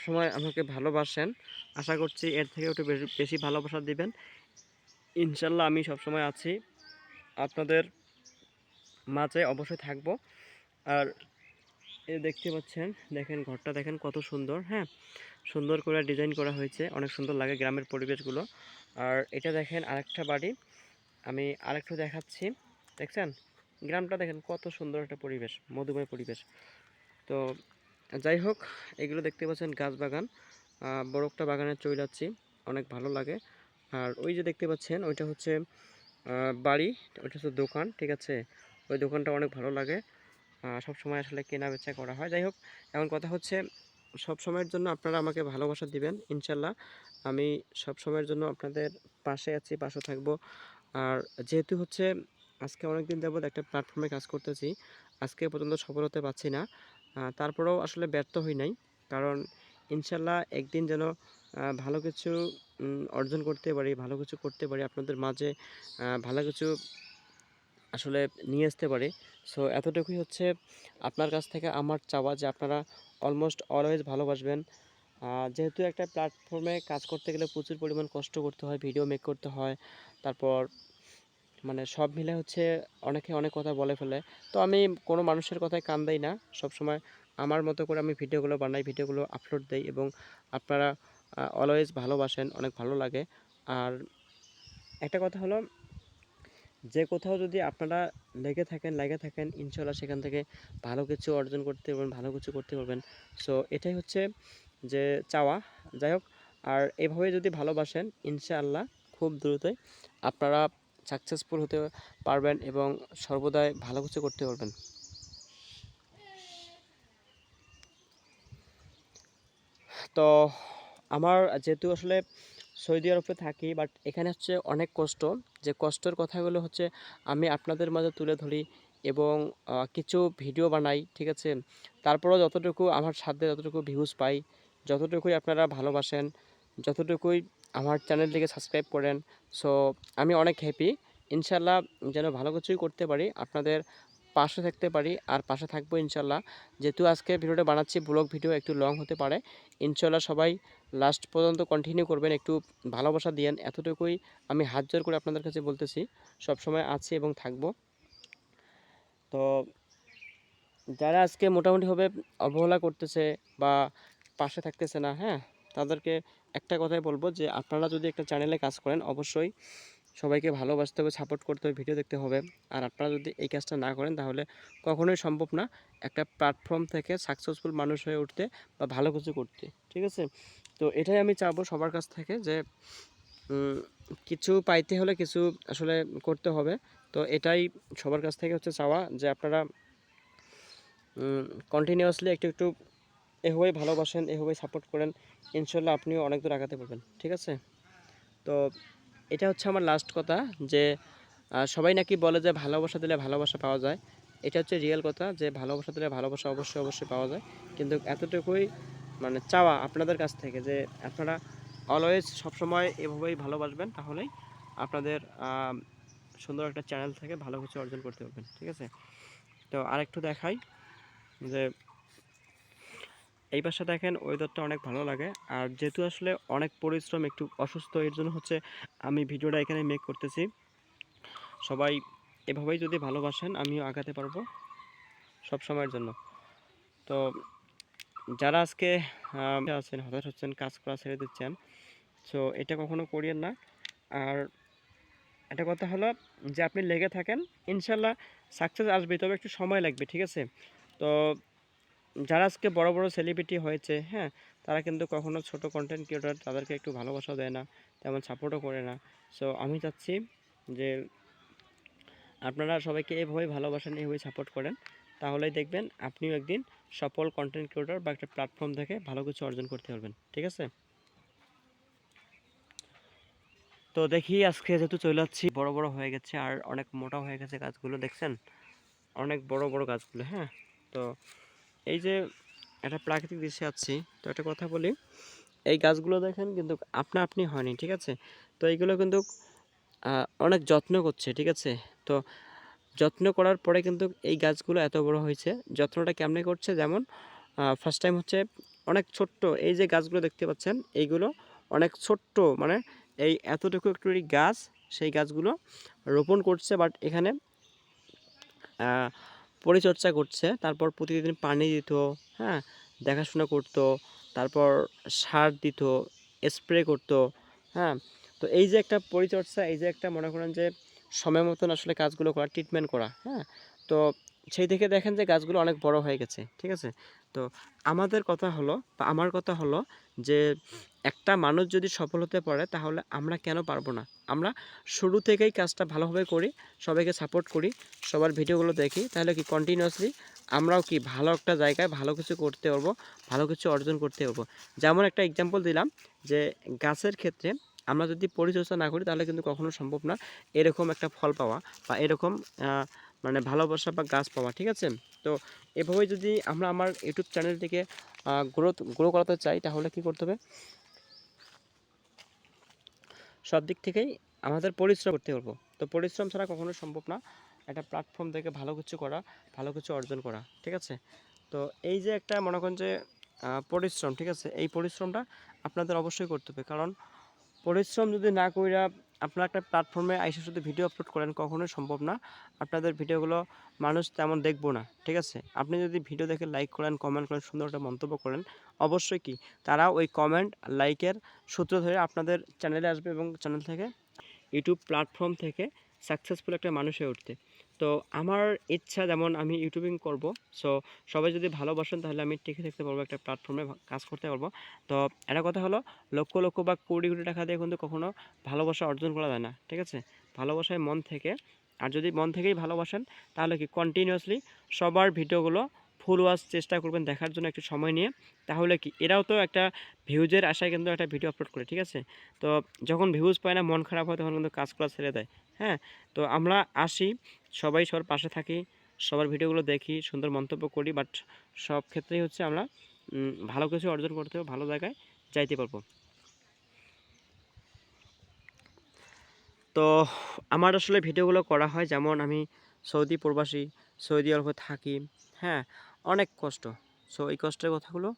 সবসময় আমাকে ভালোবাসেন, আশা করছি এর থেকে একটু বেশি বেশি ভালোবাসা দিবেন। ইনশাল্লাহ আমি সবসময় আছি, আপনাদের মাঝে অবশ্যই থাকবো। আর এ দেখতে পাচ্ছেন, দেখেন ঘরটা দেখেন কত সুন্দর। হ্যাঁ, সুন্দর করে ডিজাইন করা হয়েছে, অনেক সুন্দর লাগে গ্রামের পরিবেশগুলো। আর এটা দেখেন আরেকটা বাড়ি, আমি আরেকটু দেখাচ্ছি, দেখছেন গ্রামটা দেখেন কত সুন্দর একটা পরিবেশ, মধুময় পরিবেশ। তো যাই হোক, এগুলো দেখতে পাচ্ছেন গাছ বাগান, বড় একটা বাগানে চলে যাচ্ছি, অনেক ভালো লাগে। আর ওই যে দেখতে পাচ্ছেন, ওইটা হচ্ছে বাড়ি, ওটা হচ্ছে দোকান, ঠিক আছে। ওই দোকানটা অনেক ভালো লাগে, সবসময় আসলে কেনা বেচা করা হয়। যাই হোক, এখন কথা হচ্ছে সব সময়ের জন্য আপনারা আমাকে ভালোবাসা দিবেন ইনশাল্লাহ। আমি সব সময়ের জন্য আপনাদের পাশে আছি, পাশে থাকবো। আর যেহেতু হচ্ছে আজকে অনেক দিন যাবত একটা প্ল্যাটফর্মে কাজ করতেছি, আজকে পর্যন্ত সফল হতে পারছি না, তারপরেও আসলে ব্যর্থ হই নাই। কারণ ইনশাল্লাহ একদিন যেন ভালো কিছু অর্জন করতে পারি, ভালো কিছু করতে পারি, আপনাদের মাঝে ভালো কিছু আসলে নিয়ে আসতে পারি। সো এতটুকুই হচ্ছে আপনার কাছ থেকে আমার চাওয়া, যে আপনারা অলমোস্ট অলওয়েজ ভালোবাসবেন। যেহেতু একটা প্ল্যাটফর্মে কাজ করতে গেলে প্রচুর পরিমাণ কষ্ট করতে হয়, ভিডিও মেক করতে হয়, তারপর মানে সব মিলে হচ্ছে অনেকে অনেক কথা বলে ফেলে। তো আমি কোনো মানুষের কথায় কান দেই না, সবসময় আমার মতো করে আমি ভিডিওগুলো বানাই, ভিডিওগুলো আপলোড দেই, এবং আপনারা অলওয়েজ ভালোবাসেন, অনেক ভালো লাগে। আর একটা কথা হলো, যে কোথাও যদি আপনারা লেগে থাকেন ইনশাল্লাহ সেখান থেকে ভালো কিছু অর্জন করতে পারবেন, ভালো কিছু করতে পারবেন। সো এটাই হচ্ছে যে চাওয়া। যাই হোক, আর এভাবে যদি ভালোবাসেন ইনশাআল্লাহ খুব দ্রুতই আপনারা সাকসেসফুল হতে পারবেন এবং সর্বদাই ভালো কিছু করতে পারবেন। তো আমার যেহেতু আসলে সৌদি আরবে থাকি, বাট এখানে হচ্ছে অনেক কষ্ট, যে কষ্টের কথাগুলো হচ্ছে আমি আপনাদের মাঝে তুলে ধরি এবং কিছু ভিডিও বানাই, ঠিক আছে। তারপরেও যতটুকু আমার সাধ্যে যতটুকু ভিউজ পাই, যতটুকুই আপনারা ভালোবাসেন, যতটুকুই আমার চ্যানেলটিকে সাবস্ক্রাইব করেন, সো আমি অনেক হ্যাপি। ইনশাল্লাহ যেন ভালো কিছুই করতে পারি, আপনাদের পাশে থাকতে পারি, আর পাশে থাকবো ইনশাল্লাহ। যেহেতু আজকে ভিডিওটা বানাচ্ছি ব্লগ ভিডিও, একটু লং হতে পারে, ইনশাল্লাহ সবাই লাস্ট পর্যন্ত কন্টিনিউ করবেন, একটু ভালোবাসা দিয়েন, এতটুকুই আমি হাত জোর করে আপনাদের কাছে বলতেছি। সব সময় আছি এবং থাকবো। তো যারা আজকে মোটামুটিভাবে অবহেলা করতেছে বা পাশে থাকতেছে না, হ্যাঁ, তাদেরকে একটা কথাই বলবো, যে আপনারা যদি একটা চ্যানেলে কাজ করেন অবশ্যই সবাইকে ভালোবাসতে হবে, সাপোর্ট করতে হবে, ভিডিও দেখতে হবে। আর আপনারা যদি এই কাজটা না করেন তাহলে কখনোই সম্ভব না একটা প্ল্যাটফর্ম থেকে সাকসেসফুল মানুষ হয়ে উঠতে বা ভালো কিছু করতে, ঠিক আছে। তো এটাই আমি চাবো সবার কাছ থেকে, যে কিছু পাইতে হলে কিছু আসলে করতে হবে। তো এটাই সবার কাছ থেকে হচ্ছে চাওয়া, যে আপনারা কন্টিনিউয়াসলি একটু একটু এভাবেই ভালোবাসেন, এভাবেই সাপোর্ট করেন, ইনশাল্লাহ আপনিও অনেক দূর আগাতে পারবেন, ঠিক আছে। তো এটা হচ্ছে আমার লাস্ট কথা, যে সবাই নাকি বলে যে ভালোবাসা দিলে ভালোবাসা পাওয়া যায়। এটা হচ্ছে রিয়েল কথা, যে ভালোবাসা দিলে ভালোবাসা অবশ্যই অবশ্যই পাওয়া যায়। কিন্তু এতটুকুই মানে চাওয়া আপনাদের কাছ থেকে, যে আপনারা অলওয়েজ সবসময় এভাবেই ভালোবাসবেন, তাহলেই আপনাদের সুন্দর একটা চ্যানেল থেকে ভালো কিছু অর্জন করতে পারবেন, ঠিক আছে। তো আরেকটু দেখাই, যে এই পাশে দেখেন ওয়েদারটা অনেক ভালো লাগে। আর যেহেতু আসলে অনেক পরিশ্রম, একটু অসুস্থ, এর জন্য হচ্ছে আমি ভিডিওটা এখানে মেক করতেছি। সবাই এভাবেই যদি ভালোবাসেন আমিও আগাতে পারবো সব সময়ের জন্য। তো যারা আজকে আছেন, হতাশ হচ্ছেন, কাজ করা ছেড়ে দিচ্ছেন, সো এটা কখনো করিয়েন না। আর একটা কথা হলো, যে আপনি লেগে থাকেন, ইনশাল্লাহ সাকসেস আসবে, তবে একটু সময় লাগবে, ঠিক আছে। তো যারা আজকে বড় বড় সেলিব্রিটি হয়েছে, হ্যাঁ, তারা কিন্তু কখনো ছোট কন্টেন্ট ক্রিয়েটর তাদেরকে একটু ভালোবাসা দেয় না, তেমন সাপোর্টও করে না। সো আমি চাচ্ছি যে আপনারা সবাইকে এভাবেই ভালোবাসেন, এভাবেই সাপোর্ট করেন, তাহলেই দেখবেন আপনিও একদিন সফল কন্টেন্ট ক্রিয়েটর বা একটা প্ল্যাটফর্ম থেকে ভালো কিছু অর্জন করতে পারবেন, ঠিক আছে। তো দেখি আজকে যেহেতু চলে যাচ্ছি, বড় বড় হয়ে গেছে আর অনেক মোটা হয়ে গেছে গাছগুলো, দেখছেন অনেক বড় বড় গাছগুলো, হ্যাঁ। তো এই যে একটা প্রাকৃতিক দৃশ্যে আছি, তো একটা কথা বলি, এই গাছগুলো দেখেন কিন্তু আপনা আপনি হয়নি, ঠিক আছে। তো এইগুলো কিন্তু অনেক যত্ন করছে, ঠিক আছে। তো যত্ন করার পরে কিন্তু এই গাছগুলো এত বড় হয়েছে। যত্নটা কেমনে করছে, যেমন ফার্স্ট টাইম হচ্ছে অনেক ছোট্ট, এই যে গাছগুলো দেখতে পাচ্ছেন এইগুলো অনেক ছোট্ট, মানে এই এতটুকু একটু গাছ, সেই গাছগুলো রোপণ করছে, বাট এখানে পরিচর্যা করছে, তারপর প্রতিদিন পানি দিত, হ্যাঁ, দেখাশোনা করতো, তারপর সার দিত, স্প্রে করতো, হ্যাঁ। তো এই যে একটা পরিচর্যা, এই যে একটা মনে করেন যে সময় মতন আসলে কাজগুলো করা, ট্রিটমেন্ট করা, হ্যাঁ। তো সেই থেকে দেখেন যে গাছগুলো অনেক বড় হয়ে গেছে, ঠিক আছে। তো আমাদের কথা হলো বা আমার কথা হলো যে একটা মানুষ যদি সফল হতে পারে তাহলে আমরা কেন পারবো না। আমরা শুরু থেকেই কাজটা ভালোভাবে করি, সবাইকে সাপোর্ট করি, সবার ভিডিওগুলো দেখি, তাহলে কি কন্টিনিউয়াসলি আমরাও কি ভালো একটা জায়গায় ভালো কিছু করতে পারবো, ভালো কিছু অর্জন করতে পারবো। যেমন একটা এক্সাম্পল দিলাম যে গাছের ক্ষেত্রে আমরা যদি পরিচর্যা না করি তাহলে কিন্তু কখনো সম্ভব না এরকম একটা ফল পাওয়া বা এরকম মানে ভালোবাসা বা গাছ পাওয়া, ঠিক আছে। তো এভাবেই যদি আমরা আমার ইউটিউব চ্যানেলটিকে গ্রো করাতে চাই তাহলে কি করতে হবে, সব দিক থেকেই আমাদের পরিশ্রম করতে পারবো। তো পরিশ্রম ছাড়া কখনো সম্ভব না একটা প্ল্যাটফর্ম থেকে ভালো কিছু করা, ভালো কিছু অর্জন করা, ঠিক আছে। তো এই যে একটা মনে করেন যে পরিশ্রম, ঠিক আছে, এই পরিশ্রমটা আপনাদের অবশ্যই করতে হবে। কারণ পরিশ্রম যদি না কইরা আপনারা একটা প্ল্যাটফর্মে আইসা শুধু ভিডিও আপলোড করেন কখনোই সম্ভব না। আপনাদের ভিডিওগুলো মানুষ তেমন দেখবো না, ঠিক আছে। আপনি যদি ভিডিও দেখে লাইক করেন, কমেন্ট করেন, সুন্দর একটা মন্তব্য করেন, অবশ্যই কি তারা ওই কমেন্ট লাইকের সূত্র ধরে আপনাদের চ্যানেলে আসবে এবং চ্যানেল থেকে ইউটিউব প্ল্যাটফর্ম থেকে সাকসেসফুল একটা মানুষ হয়ে উঠতে। তো আমার ইচ্ছা যেমন আমি ইউটিউবিং করব, সো সবাই যদি ভালোবাসেন তাহলে আমি টিকে থাকতে পারবো, একটা প্ল্যাটফর্মে কাজ করতে পারবো। তো একটা কথা হলো লক্ষ লক্ষ বা কোটি কোটি টাকা দিয়ে কিন্তু কখনো ভালোবাসা অর্জন করা যায় না, ঠিক আছে। ভালোবাসায় মন থেকে, আর যদি মন থেকেই ভালোবাসেন তাহলে কি কন্টিনিউয়াসলি সবার ভিডিওগুলো ফুল ওয়াচ চেষ্টা করবেন দেখার জন্য একটু সময় নিয়ে। তাহলে কি এরাও তো একটা ভিউজের আশায় কিন্তু একটা ভিডিও আপলোড করে, ঠিক আছে। তো যখন ভিউজ পায় না মন খারাপ হয় তখন কিন্তু কাজ করা ছেড়ে দেয়। হ্যাঁ, তো আমরা আসি, সবাই সবার পাশে থাকি, সবার ভিডিওগুলো দেখি, সুন্দর মন্তব্য করি, বাট সব ক্ষেত্রেই হচ্ছে আমরা ভালো কিছু অর্জন করতে হবে, ভালো জায়গায় যাইতে পারবো। তো আমার আসলে ভিডিওগুলো করা হয় যেমন আমি সৌদি প্রবাসী, সৌদি আরবে থাকি, হ্যাঁ, অনেক কষ্ট। সো এই কষ্টের কথাগুলো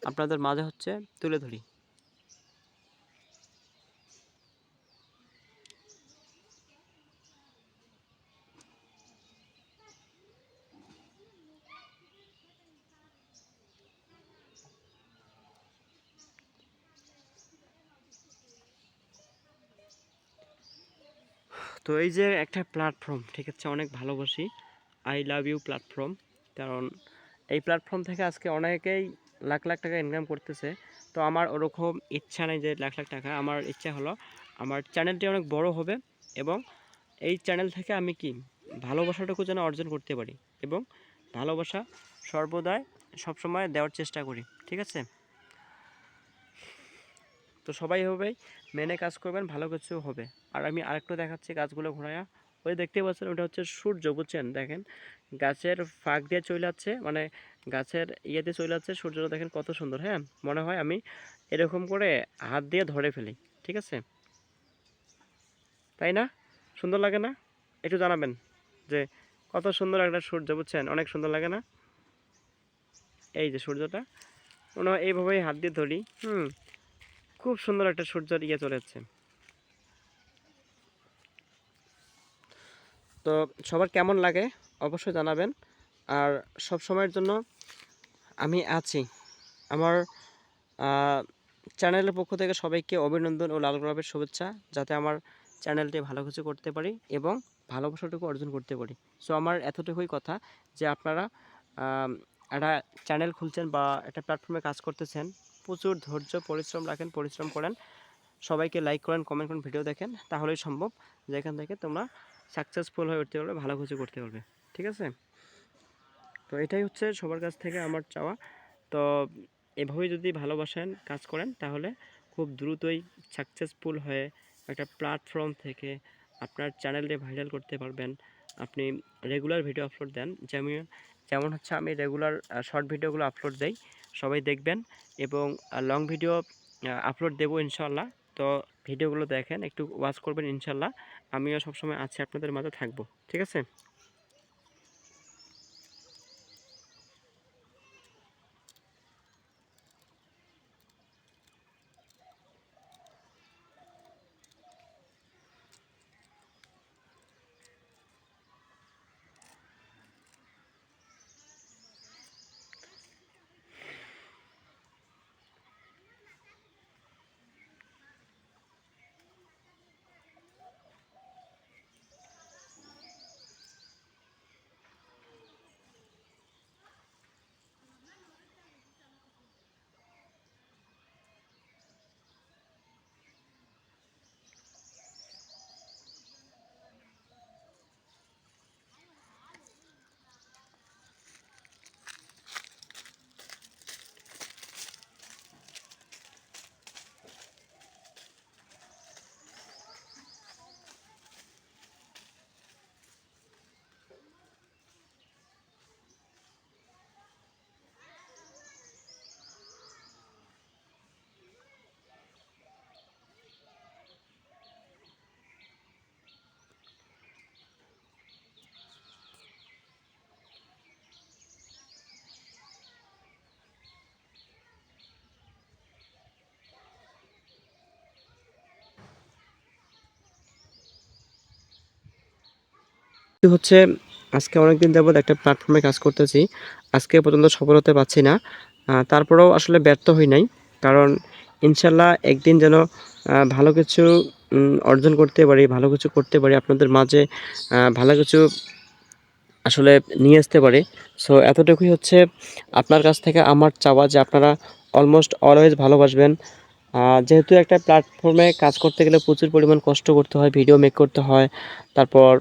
আপনাদের মাঝে হচ্ছে তুলে ধরি। তো এই যে একটা প্ল্যাটফর্ম, ঠিক আছে, অনেক ভালোবাসি, আই লাভ ইউ প্ল্যাটফর্ম। কারণ এই প্ল্যাটফর্ম থেকে আজকে অনেকেই লাখ লাখ টাকা ইনকাম করতেছে। তো আমার ওরকম ইচ্ছা নেই যে লাখ লাখ টাকা, আমার ইচ্ছা হলো আমার চ্যানেলটি অনেক বড় হবে এবং এই চ্যানেল থেকে আমি কি ভালোবাসাটুকু যেন অর্জন করতে পারি এবং ভালোবাসা সর্বদাই সবসময় দেওয়ার চেষ্টা করি, ঠিক আছে। তো সবাই এভাবেই মেনে কাজ করবেন, ভালো কিছু হবে। আর আমি আরেকটু দেখাচ্ছি গাছগুলো ঘোরায়া, ওই দেখতে পাচ্ছেন ওটা হচ্ছে সূর্য, বুঝছেন, দেখেন গাছের ফাঁক দিয়ে চলে যাচ্ছে, মানে গাছের ইয়েতে চলে যাচ্ছে সূর্যটা, দেখেন কত সুন্দর। হ্যাঁ, মনে হয় আমি এরকম করে হাত দিয়ে ধরে ফেলি, ঠিক আছে, তাই না? সুন্দর লাগে না? একটু জানাবেন যে কত সুন্দর একটা সূর্য, বুঝছেন, অনেক সুন্দর লাগে না? এই যে সূর্যটা মনে হয় এইভাবেই হাত দিয়ে ধরি, খুব সুন্দর একটা সূর্যের ইয়ে চলে যাচ্ছে। তো সবার কেমন লাগে অবশ্যই জানাবেন। আর সব সময়ের জন্য আমি আছি। আমার চ্যানেলের পক্ষ থেকে সবাইকে অভিনন্দন ও লাল গোলাপের শুভেচ্ছা, যাতে আমার চ্যানেলটি ভালো কিছু করতে পারি এবং ভালোবাসাটুকু অর্জন করতে পারি। সো আমার এতটুকুই কথা যে আপনারা একটা চ্যানেল খুলছেন বা একটা প্ল্যাটফর্মে কাজ করতেছেন, প্রচুর ধৈর্য পরিশ্রম রাখেন, পরিশ্রম করেন, সবাইকে লাইক করেন, কমেন্ট করেন, ভিডিও দেখেন, তাহলেই সম্ভব যে এখান থেকে তোমরা সাকসেসফুল হয়ে উঠতে পারবে, ভালো কিছু করতে পারবে, ঠিক আছে। তো এটাই হচ্ছে সবার কাছ থেকে আমার চাওয়া। তো এভাবেই যদি ভালোবাসেন কাজ করেন তাহলে খুব দ্রুতই সাকসেসফুল হয়ে একটা প্ল্যাটফর্ম থেকে আপনার চ্যানেলটি ভাইরাল করতে পারবেন। আপনি রেগুলার ভিডিও আপলোড দেন, যেমন যেমন হচ্ছে আমি রেগুলার শর্ট ভিডিওগুলো আপলোড দেই, সবাই দেখবেন এবং লং ভিডিও আপলোড দেবো ইনশাল্লাহ। তো ভিডিওগুলো দেখেন, একটু ওয়াচ করবেন ইনশাল্লাহ। আমিও সবসময় আছি, আপনাদের মাঝে থাকবো, ঠিক আছে। হচ্ছে আজকে অনেকদিন যাবৎ একটা প্ল্যাটফর্মে কাজ করতেছি। আজকে পর্যন্ত সফল হতে পারছি না। তারপরেও আসলে ব্যর্থ হই নাই। কারণ ইনশাআল্লাহ একদিন যেন ভালো কিছু অর্জন করতে পারি, ভালো কিছু করতে পারি। আপনাদের মাঝে ভালো কিছু আসলে নিয়ে আসতে পারি। সো এতটুকুই হচ্ছে আপনার কাছ থেকে আমার চাওয়া যে আপনারা অলমোস্ট অলওয়েজ ভালোবাসবেন। যেহেতু একটা প্ল্যাটফর্মে কাজ করতে গেলে প্রচুর পরিমাণ কষ্ট করতে হয়, ভিডিও মেক করতে হয়। তারপর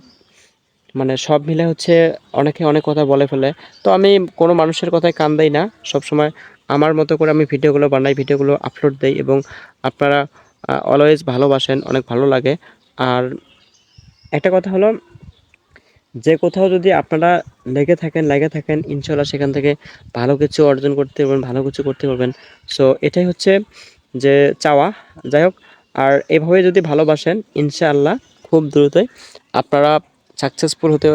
মানে সব মিলে হচ্ছে অনেকে অনেক কথা বলে ফেলে। তো আমি কোনো মানুষের কথায় কান দেই না। সবসময় আমার মতো করে আমি ভিডিওগুলো বানাই, ভিডিওগুলো আপলোড দেই এবং আপনারা অলওয়েজ ভালোবাসেন, অনেক ভালো লাগে। আর একটা কথা হলো যে কোথাও যদি আপনারা লেগে থাকেন ইনশাআল্লাহ সেখান থেকে ভালো কিছু অর্জন করতে পারবেন, ভালো কিছু করতে পারবেন। সো এটাই হচ্ছে যে চাওয়া। যাই হোক, আর এভাবে যদি ভালোবাসেন ইনশাআল্লাহ খুব দ্রুতই আপনারা সাকসেসফুল হতে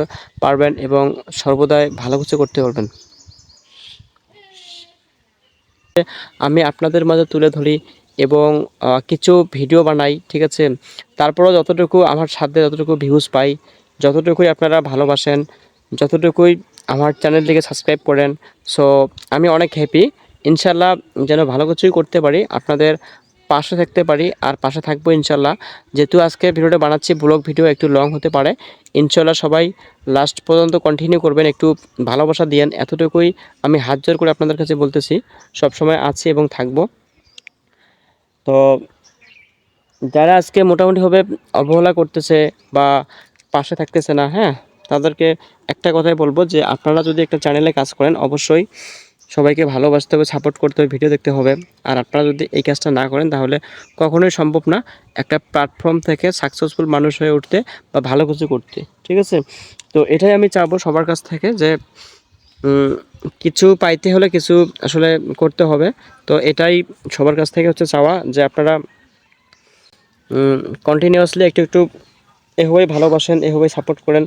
পারবেন এবং সর্বদাই ভালো কিছু করতে পারবেন। আমি আপনাদের মাঝে তুলে ধরি এবং কিছু ভিডিও বানাই, ঠিক আছে? তারপরেও যতটুকু আমার সাধ্যে যতটুকু ভিউজ পাই, যতটুকুই আপনারা ভালোবাসেন, যতটুকুই আমার চ্যানেলটিকে সাবস্ক্রাইব করেন, সো আমি অনেক হ্যাপি। ইনশাআল্লাহ যেন ভালো কিছুই করতে পারি, আপনাদের পাশে থাকতে পারি আর পাশে থাকবো ইনশাআল্লাহ। যেহেতু আজকে ভিডিওটা বানাচ্ছি ব্লগ ভিডিও একটু লং হতে পারে, ইনশাআল্লাহ সবাই লাস্ট পর্যন্ত কন্টিনিউ করবেন, একটু ভালোবাসা দিয়েন, এতটুকুই আমি হাত জোর করে আপনাদের কাছে বলতেছি। সবসময় আছি এবং থাকবো। তো যারা আজকে মোটামুটিভাবে অবহেলা করতেছে বা পাশে থাকতেছে না, হ্যাঁ, তাদেরকে একটা কথাই বলবো যে আপনারা যদি একটা চ্যানেলে কাজ করেন অবশ্যই সবাইকে ভালোবাসতে হবে, সাপোর্ট করতে হবে, ভিডিও দেখতে হবে। আর আপনারা যদি এই কাজটা না করেন তাহলে কখনোই সম্ভব না একটা প্ল্যাটফর্ম থেকে সাকসেসফুল মানুষ হয়ে উঠতে বা ভালো কিছু করতে, ঠিক আছে? তো এটাই আমি চাবো সবার কাছ থেকে যে কিছু পাইতে হলে কিছু আসলে করতে হবে। তো এটাই সবার কাছ থেকে হচ্ছে চাওয়া যে আপনারা কন্টিনিউয়াসলি একটু একটু এভাবেই ভালোবাসেন, এভাবেই সাপোর্ট করেন,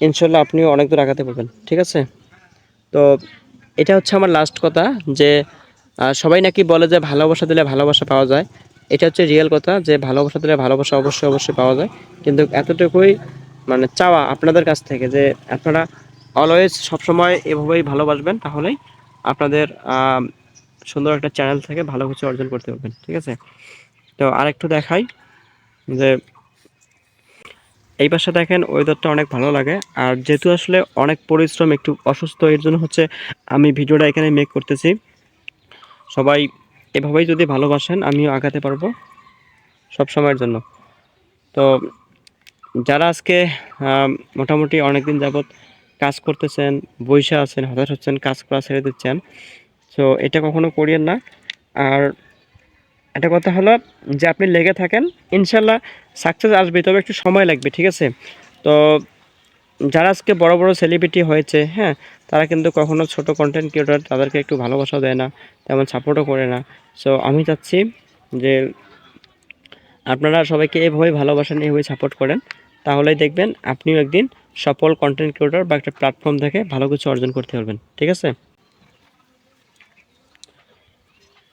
ইনশাল্লাহ আপনিও অনেক দূর আগাতে পারবেন, ঠিক আছে? তো এটা হচ্ছে আমার লাস্ট কথা যে সবাই নাকি বলে যে ভালোবাসা দিলে ভালোবাসা পাওয়া যায়। এটা হচ্ছে রিয়েল কথা যে ভালোবাসা দিলে ভালোবাসা অবশ্যই অবশ্যই পাওয়া যায়। কিন্তু এতটুকুই মানে চাওয়া আপনাদের কাছ থেকে যে আপনারা অলওয়েজ সবসময় এভাবেই ভালোবাসবেন, তাহলেই আপনাদের সুন্দর একটা চ্যানেল থেকে ভালো কিছু অর্জন করতে পারবেন, ঠিক আছে? তো আরেকটু দেখাই যে এই পাশে দেখেন ওয়েদারটা অনেক ভালো লাগে। আর যেহেতু আসলে অনেক পরিশ্রম, একটু অসুস্থ, এর জন্য হচ্ছে আমি ভিডিওটা এখানে মেক করতেছি। সবাই এভাবেই যদি ভালোবাসেন আমিও আগাতে পারবো সব সময়ের জন্য। তো যারা আজকে মোটামুটি অনেক দিন যাবৎ কাজ করতেছেন, বইসা আছেন, হতাশ হচ্ছেন, কাজ করা ছেড়ে দিচ্ছেন, সো এটা কখনো করিয়েন না। আর একটা কথা হলো যে আপনি লেগে থাকেন, ইনশাল্লাহ সাকসেস আসবে, তবে একটু সময় লাগবে, ঠিক আছে? তো যারা আজকে বড় বড় সেলিব্রিটি হয়েছে, হ্যাঁ, তারা কিন্তু কখনো ছোট কন্টেন্ট ক্রিয়েটর তাদেরকে একটু ভালোবাসা দেয় না, তেমন সাপোর্টও করে না। সো আমি চাচ্ছি যে আপনারা সবাইকে এভাবেই ভালোবাসেন, এভাবেই সাপোর্ট করেন, তাহলেই দেখবেন আপনিও একদিন সফল কন্টেন্ট ক্রিয়েটর বা একটা প্ল্যাটফর্ম থেকে ভালো কিছু অর্জন করতে পারবেন, ঠিক আছে?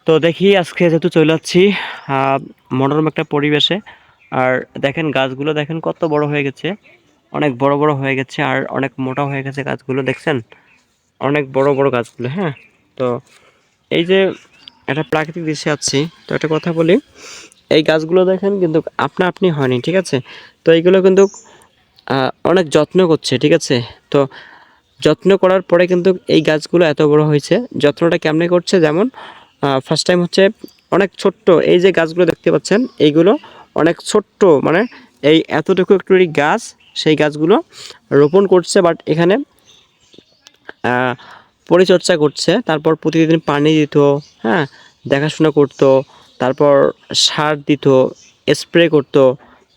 তো দেখি আজকে যেহেতু চলে যাচ্ছি মনোরম একটা পরিবেশে। আর দেখেন গাছগুলো দেখেন কত বড় হয়ে গেছে, অনেক বড় বড় হয়ে গেছে আর অনেক মোটা হয়ে গেছে গাছগুলো, দেখছেন? অনেক বড় বড় গাছগুলো, হ্যাঁ। তো এই যে একটা প্রাকৃতিক দৃশ্যে আছি, তো একটা কথা বলি, এই গাছগুলো দেখেন কিন্তু আপনা আপনি হয়নি, ঠিক আছে? তো এইগুলো কিন্তু অনেক যত্ন করছে, ঠিক আছে? তো যত্ন করার পরে কিন্তু এই গাছগুলো এত বড় হয়েছে। যত্নটা কেমনে করছে, যেমন ফার্স্ট টাইম হচ্ছে অনেক ছোট্ট, এই যে গাছগুলো দেখতে পাচ্ছেন এইগুলো অনেক ছোট্ট, মানে এই এতটুকু একটু গাছ, সেই গাছগুলো রোপণ করছে, বাট এখানে পরিচর্যা করছে, তারপর প্রতিদিন পানি দিত, হ্যাঁ, দেখাশোনা করতো, তারপর সার দিত, স্প্রে করতো,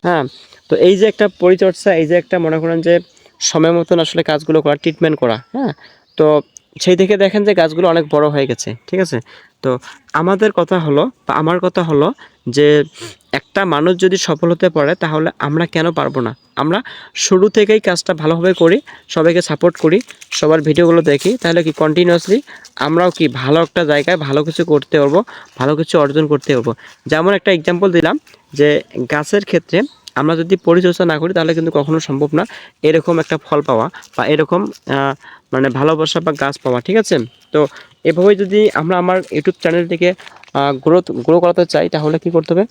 হ্যাঁ। তো এই যে একটা পরিচর্যা, এই যে একটা মনে করেন যে সময় মতন আসলে কাজগুলো করা, ট্রিটমেন্ট করা, হ্যাঁ। তো সেই থেকে দেখেন যে গাছগুলো অনেক বড় হয়ে গেছে, ঠিক আছে? তো আমাদের কথা হলো বা আমার কথা হলো যে একটা মানুষ যদি সফল হতে পারে তাহলে আমরা কেন পারবো না? আমরা শুরু থেকেই কাজটা ভালোভাবে করি, সবাইকে সাপোর্ট করি, সবার ভিডিওগুলো দেখি, তাহলে কি কন্টিনিউয়াসলি আমরাও কি ভালো একটা জায়গায় ভালো কিছু করতে পারবো, ভালো কিছু অর্জন করতে পারবো। যেমন একটা এক্সাম্পল দিলাম যে গাছের ক্ষেত্রে আমরা যদি পরিচর্যা না করি তাহলে কিন্তু কখনো সম্ভব না এরকম একটা ফল পাওয়া বা এরকম মানে ভালোবাসা বা গাছ পাওয়া, ঠিক আছে। তো এভাবে যদি আমরা আমার ইউটিউব চ্যানেলটিকে গ্রো করাতে চাই তাহলে কি করতে হবে,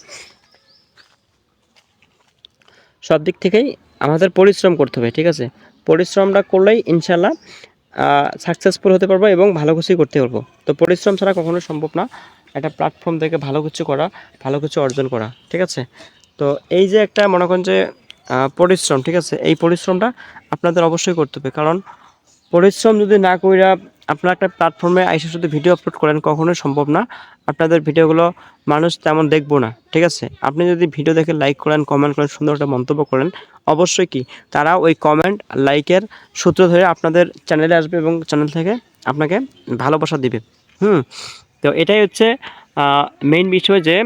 সব দিক থেকেই আমাদের পরিশ্রম করতে হবে, ঠিক আছে। পরিশ্রমটা করলেই ইনশাল্লাহ সাকসেসফুল হতে পারবো এবং ভালো কিছুই করতে পারবো। তো পরিশ্রম ছাড়া কখনো সম্ভব না একটা প্ল্যাটফর্ম থেকে ভালো কিছু করা, ভালো কিছু অর্জন করা, ঠিক আছে। তো এই যে একটা মনে করেন যে পরিশ্রম, ঠিক আছে, এই পরিশ্রমটা আপনাদের অবশ্যই করতে হবে। কারণ পরিশ্রম যদি না কইরা আপনারা একটা প্ল্যাটফর্মে আইসা শুধু ভিডিও আপলোড করেন কখনোই সম্ভব না। আপনাদের ভিডিওগুলো মানুষ তেমন দেখবো না, ঠিক আছে। আপনি যদি ভিডিও দেখে লাইক করেন, কমেন্ট করেন, সুন্দর একটা মন্তব্য করেন, অবশ্যই কি তারা ওই কমেন্ট লাইকের সূত্র ধরে আপনাদের চ্যানেলে আসবে এবং চ্যানেল থেকে আপনাকে ভালোবাসা দিবে। তো এটাই হচ্ছে মেইন বিষয় যে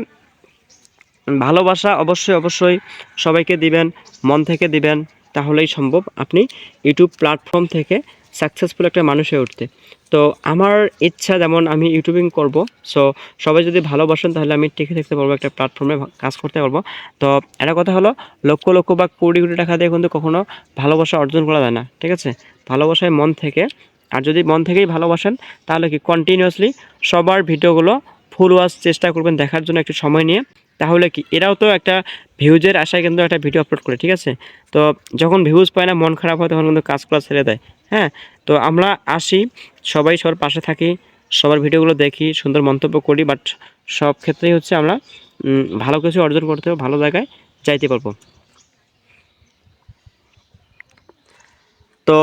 ভালোবাসা অবশ্যই অবশ্যই সবাইকে দিবেন, মন থেকে দিবেন, তাহলেই সম্ভব আপনি ইউটিউব প্ল্যাটফর্ম থেকে সাকসেসফুল একটা মানুষ হয়ে উঠতে। তো আমার ইচ্ছা যেমন আমি ইউটিউবিং করব, সো সবাই যদি ভালোবাসেন তাহলে আমি টিকে থাকতে পারবো, একটা প্ল্যাটফর্মে কাজ করতে পারবো। তো একটা কথা হলো, লক্ষ লক্ষ বা কোটি কোটি টাকা দিয়ে কিন্তু কখনো ভালোবাসা অর্জন করা যায় না, ঠিক আছে। ভালোবাসায় মন থেকে, আর যদি মন থেকেই ভালোবাসেন তাহলে কি কন্টিনিউয়াসলি সবার ভিডিওগুলো ফুল ওয়াচ চেষ্টা করবেন দেখার জন্য একটু সময় নিয়ে। তাহলে কি এরাও তো একটা ভিউজের আশায় কিন্তু একটা ভিডিও আপলোড করে, ঠিক আছে। তো যখন ভিউজ পায় না, মন খারাপ হয়, তখন কিন্তু কাজ করা ছেড়ে দেয়। হ্যাঁ, তো আমরা আসি, সবাই সবার পাশে থাকি, সবার ভিডিওগুলো দেখি, সুন্দর মন্তব্য করি, বাট সব ক্ষেত্রেই হচ্ছে আমরা ভালো কিছু অর্জন করতে হবে, ভালো জায়গায় যাইতে পারবো। তো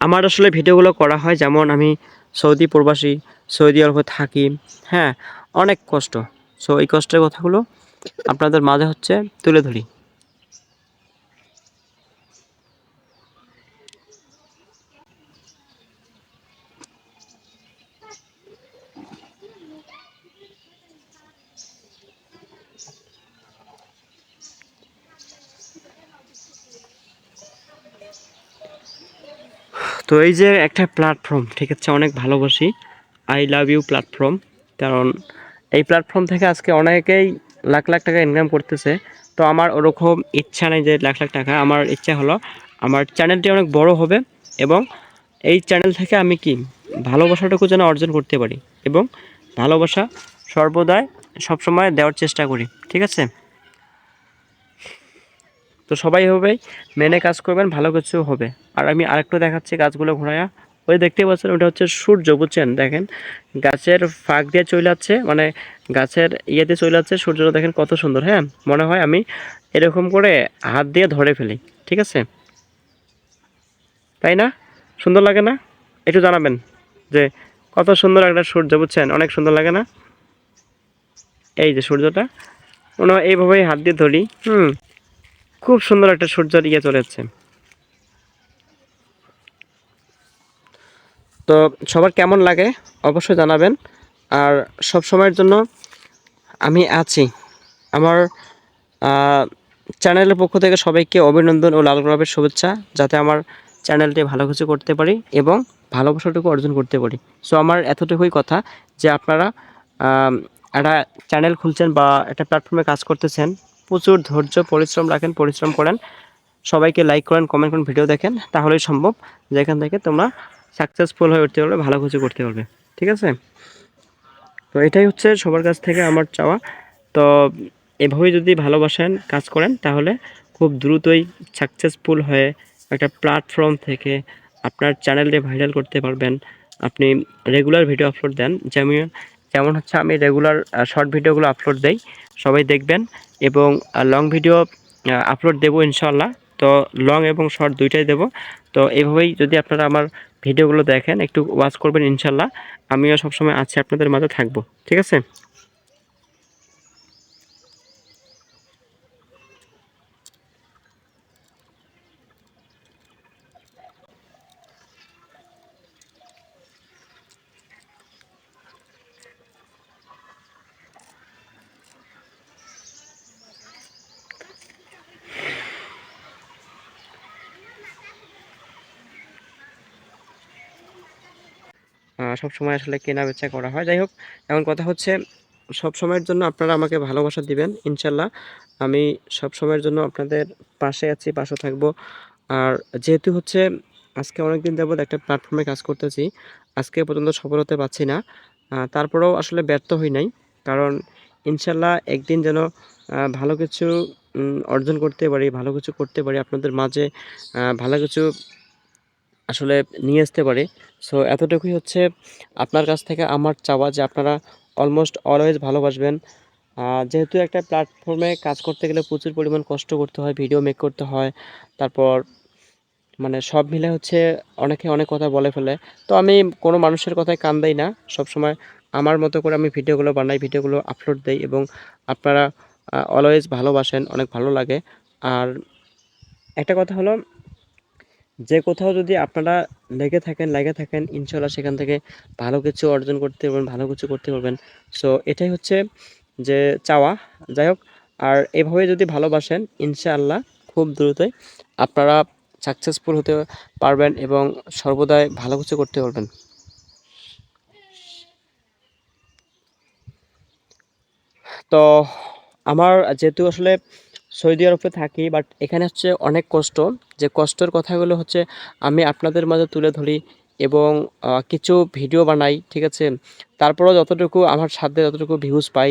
আমার আসলে ভিডিওগুলো করা হয় যেমন আমি সৌদি প্রবাসী, সৌদি আরবে থাকি, হ্যাঁ, অনেক কষ্ট। সো এই কষ্টের কথাগুলো আপনাদের মাঝে হচ্ছে তুলে ধরি। তো এই যে একটা প্ল্যাটফর্ম, ঠিক আছে, অনেক ভালোবাসি, আই লাভ ইউ প্ল্যাটফর্ম। কারণ এই প্ল্যাটফর্ম থেকে আজকে অনেকেই লাখ লাখ টাকা ইনকাম করতেছে। তো আমার ওরকম ইচ্ছা নেই যে লাখ লাখ টাকা, আমার ইচ্ছা হলো আমার চ্যানেলটি অনেক বড় হবে এবং এই চ্যানেল থেকে আমি কি ভালোবাসাটুকু যেন অর্জন করতে পারি এবং ভালোবাসা সর্বদাই সবসময় দেওয়ার চেষ্টা করি, ঠিক আছে। তো সবাই এভাবেই মেনে কাজ করবেন, ভালো কিছু হবে। আর আমি আরেকটু দেখাচ্ছি গাছগুলো ঘোরায়া, ওই দেখতে পাচ্ছেন ওটা হচ্ছে সূর্য, বুঝছেন, দেখেন গাছের ফাঁক দিয়ে চলে যাচ্ছে, মানে গাছের ইয়েতে চলে যাচ্ছে সূর্যটা, দেখেন কত সুন্দর। হ্যাঁ, মনে হয় আমি এরকম করে হাত দিয়ে ধরে ফেলি, ঠিক আছে, তাই না? সুন্দর লাগে না? একটু জানাবেন যে কত সুন্দর একটা সূর্য, বুঝছেন, অনেক সুন্দর লাগে না? এই যে সূর্যটা মনে হয় এইভাবেই হাত দিয়ে ধরি, খুব সুন্দর একটা সূর্যের ইয়ে চলে যাচ্ছে। তো সবার কেমন লাগে অবশ্যই জানাবেন। আর সব সময়ের জন্য আমি আছি। আমার চ্যানেলের পক্ষ থেকে সবাইকে অভিনন্দন ও লাল গোলাপের শুভেচ্ছা, যাতে আমার চ্যানেলটি ভালো কিছু করতে পারি এবং ভালোবাসাটুকু অর্জন করতে পারি। সো আমার এতটুকুই কথা যে আপনারা একটা চ্যানেল খুলছেন বা একটা প্ল্যাটফর্মে কাজ করতেছেন, প্রচুর ধৈর্য পরিশ্রম রাখেন, পরিশ্রম করেন, সবাইকে লাইক করেন, কমেন্ট করেন, ভিডিও দেখেন, তাহলেই সম্ভব যেখান থেকে তোমরা সাকসেসফুল হয়ে উঠতে পারবে, ভালো কিছু করতে পারবে, ঠিক আছে। তো এটাই হচ্ছে সবার কাছ থেকে আমার চাওয়া। তো এভাবেই যদি ভালোবাসেন, কাজ করেন, তাহলে খুব দ্রুতই সাকসেসফুল হয়ে একটা প্ল্যাটফর্ম থেকে আপনার চ্যানেলটি ভাইরাল করতে পারবেন। আপনি রেগুলার ভিডিও আপলোড দেন, যেমন যেমন হচ্ছে আমি রেগুলার শর্ট ভিডিওগুলো আপলোড দেই, সবাই দেখবেন, এবং লং ভিডিও আপলোড দেবো ইনশাল্লাহ। তো লং এবং শর্ট দুইটাই দেবো। তো এভাবেই যদি আপনারা আমার ভিডিওগুলো দেখেন, একটু ওয়াচ করবেন, ইনশাল্লাহ আমিও সবসময় আছি, আপনাদের মাঝে থাকবো, ঠিক আছে। সবসময় আসলে কেনা বেচা করা হয়। যাই হোক, এখন কথা হচ্ছে সব সময়ের জন্য আপনারা আমাকে ভালোবাসা দিবেন। ইনশাল্লাহ আমি সব সময়ের জন্য আপনাদের পাশে আছি, পাশে থাকবো। আর যেহেতু হচ্ছে আজকে অনেকদিন যাবৎ একটা প্ল্যাটফর্মে কাজ করতেছি, আজকে পর্যন্ত সফল হতে পারছি না। তারপরেও আসলে ব্যর্থ হই নাই। কারণ ইনশাল্লাহ একদিন যেন ভালো কিছু অর্জন করতে পারি, ভালো কিছু করতে পারি, আপনাদের মাঝে ভালো কিছু আসলে নিয়ে আসতে পারি। সো এতটুকুই হচ্ছে আপনার কাছ থেকে আমার চাওয়া, যে আপনারা অলমোস্ট অলওয়েজ ভালোবাসবেন। যেহেতু একটা প্ল্যাটফর্মে কাজ করতে গেলে প্রচুর পরিমাণ কষ্ট করতে হয়, ভিডিও মেক করতে হয়। তারপর মানে সব মিলে হচ্ছে অনেকে অনেক কথা বলে ফেলে। তো আমি কোনো মানুষের কথায় কান দেই না। সবসময় আমার মতো করে আমি ভিডিওগুলো বানাই, ভিডিওগুলো আপলোড দেই এবং আপনারা অলওয়েজ ভালোবাসেন, অনেক ভালো লাগে। আর একটা কথা হলো, যে কোথাও যদি আপনারা লেগে থাকেন ইনশাল্লাহ সেখান থেকে ভালো কিছু অর্জন করতে পারবেন, ভালো কিছু করতে পারবেন। সো এটাই হচ্ছে যে চাওয়া। যাই হোক, আর এভাবে যদি ভালোবাসেন ইনশাআল্লাহ খুব দ্রুতই আপনারা সাকসেসফুল হতে পারবেন এবং সর্বদাই ভালো কিছু করতে পারবেন। তো আমার যেহেতু আসলে সৌদি আরবে থাকি, বাট এখানে হচ্ছে অনেক কষ্ট। যে কষ্টের কথাগুলো হচ্ছে আমি আপনাদের মাঝে তুলে ধরি এবং কিছু ভিডিও বানাই, ঠিক আছে? তারপরেও যতটুকু আমার সাধ্যে যতটুকু ভিউজ পাই,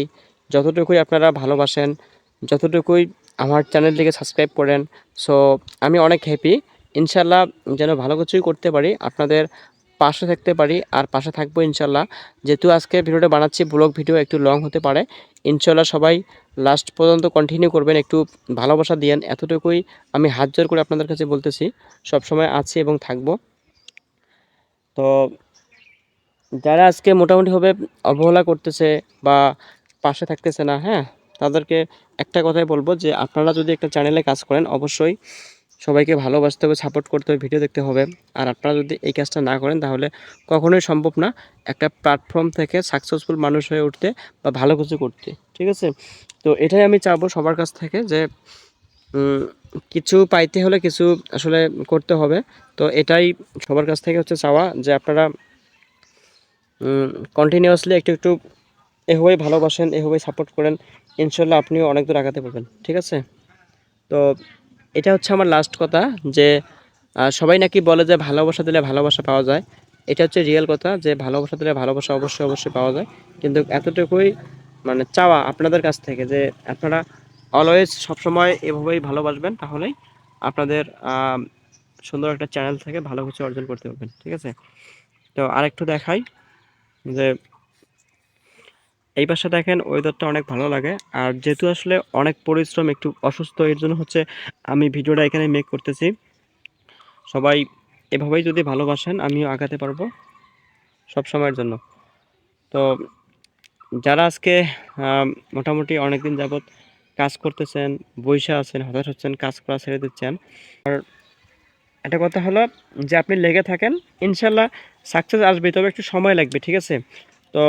যতটুকুই আপনারা ভালোবাসেন, যতটুকুই আমার চ্যানেলটিকে সাবস্ক্রাইব করেন, সো আমি অনেক হ্যাপি। ইনশাল্লাহ যেন ভালো কিছুই করতে পারি, আপনাদের পাশে থাকতে পারি আর পাশে থাকবো ইনশাল্লাহ। যেহেতু আজকে ভিডিওটা বানাচ্ছি ব্লগ ভিডিও, একটু লং হতে পারে। ইনশাল্লাহ সবাই লাস্ট পর্যন্ত কন্টিনিউ করবেন, একটু ভালোবাসা দিয়েন, এতটুকুই আমি হাত জোর করে আপনাদের কাছে বলতেছি। সবসময় আছি এবং থাকবো। তো যারা আজকে মোটামুটিভাবে অবহেলা করতেছে বা পাশে থাকতেছে না, হ্যাঁ, তাদেরকে একটা কথাই বলবো, যে আপনারা যদি একটা চ্যানেলে কাজ করেন অবশ্যই সবাইকে ভালোবাসতে হবে, সাপোর্ট করতে হবে, ভিডিও দেখতে হবে। আর আপনারা যদি এই কাজটা না করেন তাহলে কখনোই সম্ভব না একটা প্ল্যাটফর্ম থেকে সাকসেসফুল মানুষ হয়ে উঠতে বা ভালো কিছু করতে, ঠিক আছে? তো এটাই আমি চাবো সবার কাছ থেকে, যে কিছু পাইতে হলে কিছু আসলে করতে হবে। তো এটাই সবার কাছ থেকে হচ্ছে চাওয়া, যে আপনারা কন্টিনিউয়াসলি একটু একটু এভাবেই ভালোবাসেন, এভাবেই সাপোর্ট করেন, ইনশাল্লাহ আপনিও অনেক দূর আগাতে পারবেন, ঠিক আছে? তো এটা হচ্ছে আমার লাস্ট কথা, যে সবাই নাকি বলে যে ভালোবাসা দিলে ভালোবাসা পাওয়া যায়। এটা হচ্ছে রিয়েল কথা, যে ভালোবাসা দিলে ভালোবাসা অবশ্যই অবশ্যই পাওয়া যায়। কিন্তু এতটুকুই মানে চাওয়া আপনাদের কাছ থেকে, যে আপনারা অলওয়েজ সবসময় এভাবেই ভালোবাসবেন, তাহলেই আপনাদের সুন্দর একটা চ্যানেল থেকে ভালো কিছু অর্জন করতে পারবেন, ঠিক আছে? তো আরেকটু দেখাই, যে এই পাশে দেখেন ওয়েদারটা অনেক ভালো লাগে। আর যেহেতু আসলে অনেক পরিশ্রম, একটু অসুস্থ, এর জন্য হচ্ছে আমি ভিডিওটা এখানে মেক করতেছি। সবাই এভাবেই যদি ভালোবাসেন আমিও আগাতে পারবো সব সময়ের জন্য। তো যারা আজকে মোটামুটি অনেকদিন যাবৎ কাজ করতেছেন, বইসা আছেন, হতাশ হচ্ছেন, কাজ করা ছেড়ে দিচ্ছেন, আর একটা কথা হলো, যে আপনি লেগে থাকেন ইনশাল্লাহ সাকসেস আসবে, তবে একটু সময় লাগবে, ঠিক আছে? তো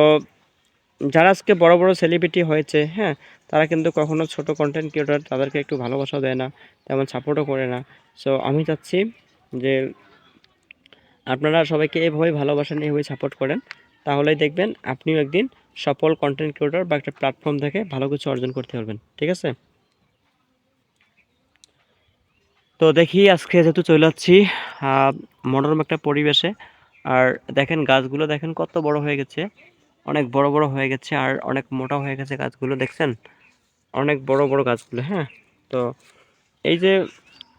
যারা আজকে বড় বড় সেলিব্রিটি হয়েছে, হ্যাঁ, তারা কিন্তু কখনো ছোট কন্টেন্ট ক্রিয়েটর তাদেরকে একটু ভালোবাসা দেয় না, তেমন সাপোর্টও করে না। সো আমি চাচ্ছি যে আপনারা সবাইকে এভাবেই ভালোবাসেন, এভাবেই সাপোর্ট করেন, তাহলেই দেখবেন আপনিও একদিন সফল কন্টেন্ট ক্রিয়েটর বা একটা প্ল্যাটফর্ম থেকে ভালো কিছু অর্জন করতে পারবেন, ঠিক আছে? তো দেখি আজকে যেহেতু চলে যাচ্ছি মনোরম একটা পরিবেশে, আর দেখেন গাছগুলো দেখেন কত বড় হয়ে গেছে, অনেক বড় বড় হয়ে গেছে আর অনেক মোটা হয়ে গেছে গাছগুলো, দেখছেন? অনেক বড় বড় গাছগুলো, হ্যাঁ। তো এই যে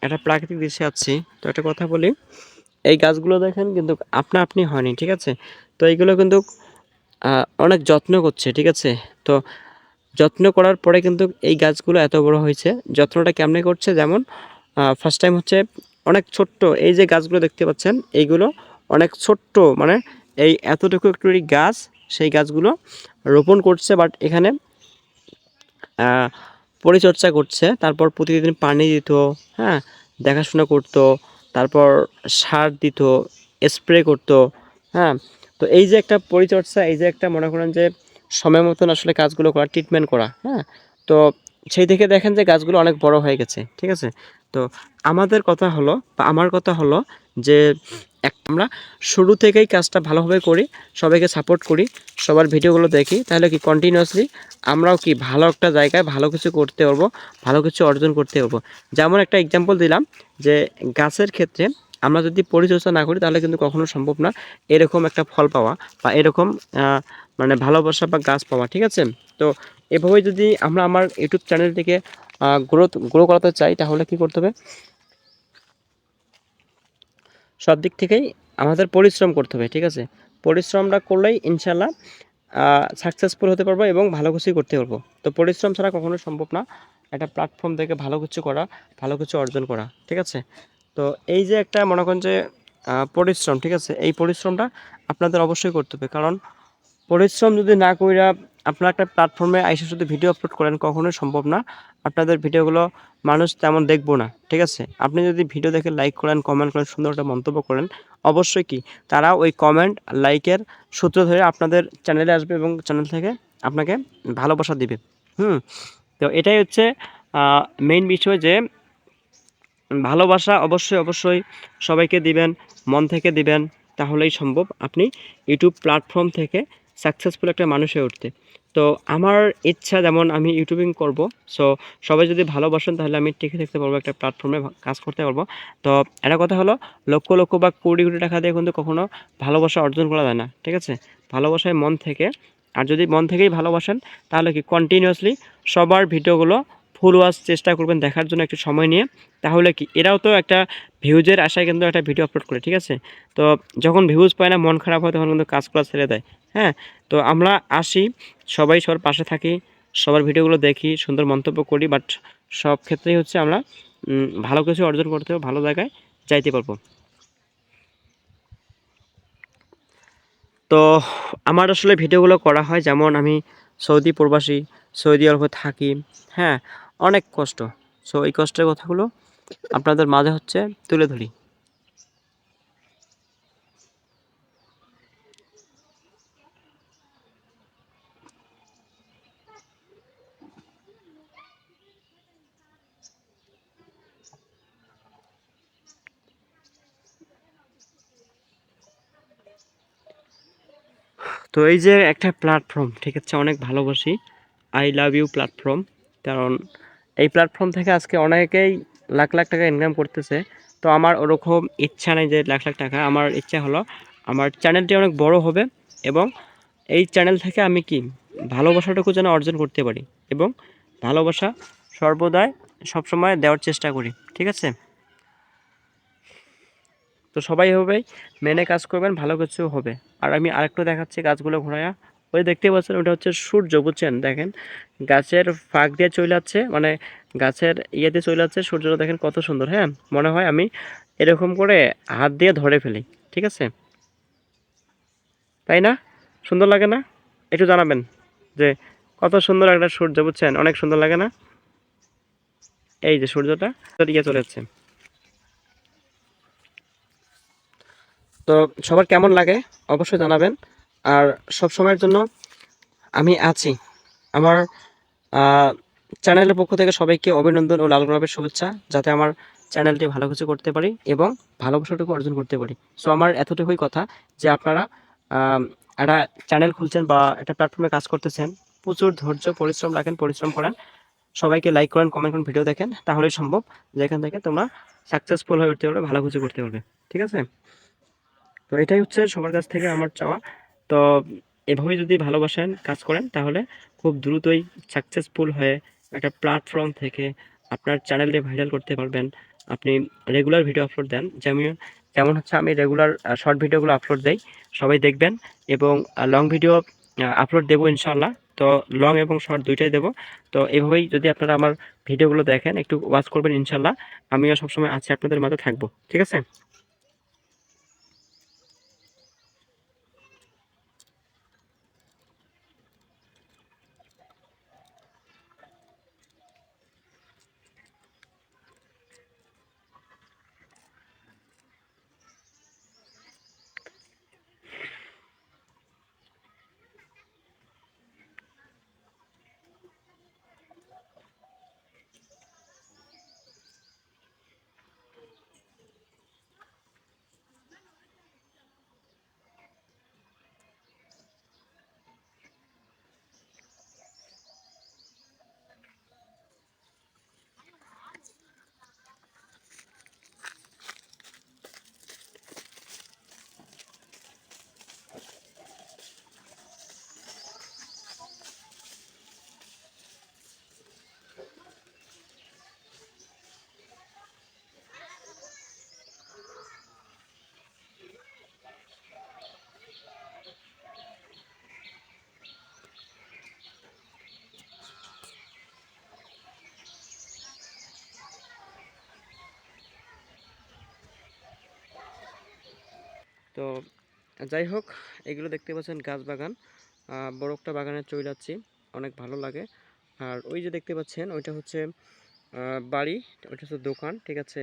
একটা প্রাকৃতিক দৃশ্যে আছি, তো একটা কথা বলি, এই গাছগুলো দেখেন কিন্তু আপনা আপনি হয়নি, ঠিক আছে? তো এইগুলো কিন্তু অনেক যত্ন করছে, ঠিক আছে? তো যত্ন করার পরে কিন্তু এই গাছগুলো এত বড় হয়েছে। যত্নটা কেমনে করছে, যেমন ফার্স্ট টাইম হচ্ছে অনেক ছোট্ট, এই যে গাছগুলো দেখতে পাচ্ছেন এইগুলো অনেক ছোট্ট, মানে এই এতটুকু একটু গাছ, সেই গাছগুলো রোপণ করছে, বাট এখানে পরিচর্যা করছে, তারপর প্রতিদিন পানি দিত, হ্যাঁ, দেখাশোনা করতো, তারপর সার দিত, স্প্রে করতো, হ্যাঁ। তো এই যে একটা পরিচর্যা, এই যে একটা মনে করেন যে সময় মতন আসলে কাজগুলো করা, ট্রিটমেন্ট করা, হ্যাঁ। তো সেই থেকে দেখেন যে গাছগুলো অনেক বড় হয়ে গেছে, ঠিক আছে? তো আমাদের কথা হলো বা আমার কথা হলো যে আমরা শুরু থেকেই কাজটা ভালোভাবে করি, সবাইকে সাপোর্ট করি, সবার ভিডিওগুলো দেখি, তাহলে কি কন্টিনিউয়াসলি আমরাও কি ভালো একটা জায়গায় ভালো কিছু করতে পারবো, ভালো কিছু অর্জন করতে পারবো। যেমন একটা এক্সাম্পল দিলাম যে গাছের ক্ষেত্রে আমরা যদি পরিচর্যা না করি তাহলে কিন্তু কখনো সম্ভব না এরকম একটা ফল পাওয়া বা এরকম মানে ভালোবাসা বা গাছ পাওয়া, ঠিক আছে? তো এভাবে যদি আমরা আমার ইউটিউব চ্যানেলটিকে গ্রো করাতে চাই তাহলে কি করতে হবে? সব দিক থেকেই আমাদের পরিশ্রম করতে হবে, ঠিক আছে? পরিশ্রমটা করলেই ইনশাল্লাহ সাকসেসফুল হতে পারবো এবং ভালো কিছুই করতে পারবো। তো পরিশ্রম ছাড়া কখনো সম্ভব না একটা প্ল্যাটফর্ম থেকে ভালো কিছু করা, ভালো কিছু অর্জন করা, ঠিক আছে? তো এই যে একটা মনে করেন যে পরিশ্রম, ঠিক আছে? এই পরিশ্রমটা আপনাদের অবশ্যই করতে হবে, কারণ পরিশ্রম যদি না কইরা আপনারা একটা প্ল্যাটফর্মে আইসা শুধু ভিডিও আপলোড করেন কখনোই সম্ভব না। আপনাদের ভিডিওগুলো মানুষ তেমন দেখবো না, ঠিক আছে? আপনি যদি ভিডিও দেখে লাইক করেন, কমেন্ট করেন, সুন্দর একটা মন্তব্য করেন, অবশ্যই কি তারা ওই কমেন্ট, লাইকের সূত্র ধরে আপনাদের চ্যানেলে আসবে এবং চ্যানেল থেকে আপনাকে ভালোবাসা দিবে। হুম? তো এটাই হচ্ছে মেইন বিষয় যে ভালোবাসা অবশ্যই সবাইকে দিবেন, মন থেকে দিবেন, তাহলেই সম্ভব আপনি ইউটিউব প্ল্যাটফর্ম থেকে সাকসেসফুল একটা মানুষ হয়ে উঠতে। তো আমার ইচ্ছা যেমন আমি ইউটিউবিং করব, সো সবাই যদি ভালোবাসেন তাহলে আমি টিকে থাকতে পারবো, একটা প্ল্যাটফর্মে কাজ করতে পারবো। তো একটা কথা হলো লক্ষ বা কোটি টাকা দিয়ে কিন্তু কখনো ভালোবাসা অর্জন করা যায় না, ঠিক আছে? ভালোবাসায় মন থেকে, আর যদি মন থেকেই ভালোবাসেন তাহলে কি কন্টিনিউয়াসলি সবার ভিডিওগুলো ফুল ওয়াচ চেষ্টা করবেন দেখার জন্য একটু সময় নিয়ে। তাহলে কি এরাও তো একটা ভিউজের আশায় কিন্তু একটা ভিডিও আপলোড করে, ঠিক আছে? তো যখন ভিউজ পায় না, মন খারাপ হয়, তখন কিন্তু কাজ করা ছেড়ে দেয়। হ্যাঁ, তো আমরা আসি, সবাই সবার পাশে থাকি, সবার ভিডিওগুলো দেখি, সুন্দর মন্তব্য করি, বাট সব ক্ষেত্রেই হচ্ছে আমরা ভালো কিছু অর্জন করতে হবে, ভালো জায়গায় যাইতে পারবো। তো আমার আসলে ভিডিওগুলো করা হয় যেমন আমি সৌদি প্রবাসী, সৌদি আরবে থাকি। হ্যাঁ, অনেক কষ্ট। সো এই কষ্টের কথাগুলো আপনাদের মাঝে হচ্ছে তুলে ধরি। তো এই যে একটা প্ল্যাটফর্ম, ঠিক আছে, অনেক ভালোবাসি, আই লাভ ইউ প্ল্যাটফর্ম। কারণ এই প্ল্যাটফর্ম থেকে আজকে অনেকেই লাখ টাকা ইনকাম করতেছে। তো আমার ওরকম ইচ্ছা নেই যে লাখ টাকা, আমার ইচ্ছা হলো আমার চ্যানেলটি অনেক বড় হবে এবং এই চ্যানেল থেকে আমি কি ভালোবাসাটুকু যেন অর্জন করতে পারি এবং ভালোবাসা সর্বদাই সবসময় দেওয়ার চেষ্টা করি, ঠিক আছে? তো সবাই এভাবেই মেনে কাজ করবেন, ভালো কিছু হবে। আর আমি আরেকটু দেখাচ্ছি গাছগুলো ঘোরায়া। ওই দেখতে পাচ্ছেন ওটা হচ্ছে সূর্য, বুঝছেন? দেখেন গাছের ফাঁক দিয়ে চলে যাচ্ছে, মানে গাছের ইয়েতে চলে যাচ্ছে সূর্যটা, দেখেন কত সুন্দর। হ্যাঁ, মনে হয় আমি এরকম করে হাত দিয়ে ধরে ফেলি, ঠিক আছে? তাই না? সুন্দর লাগে না? একটু জানাবেন যে কত সুন্দর একটা সূর্য, বুঝছেন? অনেক সুন্দর লাগে না? এই যে সূর্যটা ইয়ে চলে যাচ্ছে। তো সবার কেমন লাগে অবশ্যই জানাবেন। আর সব সময়ের জন্য আমি আছি। আমার চ্যানেলের পক্ষ থেকে সবাইকে অভিনন্দন ও লাল গোলাপের শুভেচ্ছা, যাতে আমার চ্যানেলটি ভালো কিছু করতে পারি এবং ভালোবাসাটুকু অর্জন করতে পারি। সো আমার এতটুকুই কথা যে আপনারা একটা চ্যানেল খুলছেন বা একটা প্ল্যাটফর্মে কাজ করতেছেন, প্রচুর ধৈর্য পরিশ্রম রাখেন, পরিশ্রম করেন, সবাইকে লাইক করেন, কমেন্ট করেন, ভিডিও দেখেন, তাহলেই সম্ভব যেখান থেকে তোমরা সাকসেসফুল হয়ে উঠতে পারবে, ভালো কিছু করতে পারবে, ঠিক আছে? তো এটাই হচ্ছে সবার কাছ থেকে আমার চাওয়া। তো এভাবেই যদি ভালোবাসেন কাজ করেন তাহলে খুব দ্রুতই সাকসেসফুল হয়ে একটা প্ল্যাটফর্ম থেকে আপনার চ্যানেলটি ভাইরাল করতে পারবেন। আপনি রেগুলার ভিডিও আপলোড দেন, যেমন যেমন হচ্ছে আমি রেগুলার শর্ট ভিডিওগুলো আপলোড দেই, সবাই দেখবেন, এবং লং ভিডিও আপলোড দেবো ইনশাল্লাহ। তো লং এবং শর্ট দুইটাই দেবো। তো এভাবেই যদি আপনারা আমার ভিডিওগুলো দেখেন, একটু ওয়াচ করবেন, ইনশাল্লাহ আমিও সবসময় আছি, আপনাদের মাঝে থাকবো, ঠিক আছে? তো যাই হোক, এগুলো দেখতে পাচ্ছেন গাছ বাগান, বড় একটা বাগানে চলে যাচ্ছি, অনেক ভালো লাগে। আর ওই যে দেখতে পাচ্ছেন ওইটা হচ্ছে বাড়ি, ওইটা হচ্ছে দোকান, ঠিক আছে।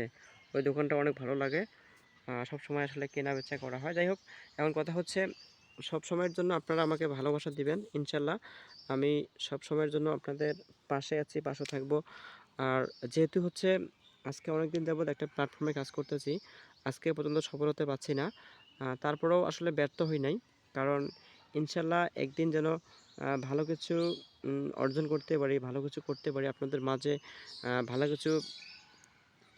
ওই দোকানটা অনেক ভালো লাগে, সব সময় আসলে কেনা বেচা করা হয়। যাই হোক, এখন কথা হচ্ছে সব সময়ের জন্য আপনারা আমাকে ভালোবাসা দিবেন ইনশাল্লাহ। আমি সব সময়ের জন্য আপনাদের পাশে আছি, পাশে থাকবো। আর যেহেতু হচ্ছে আজকে অনেক দিন যাবত একটা প্ল্যাটফর্মে কাজ করতেছি, আজকে পর্যন্ত সফল হতে পারছি না, তারপরেও আসলে ব্যর্থ হই নাই। কারণ ইনশাল্লাহ একদিন যেন ভালো কিছু অর্জন করতে পারি, ভালো কিছু করতে পারি, আপনাদের মাঝে ভালো কিছু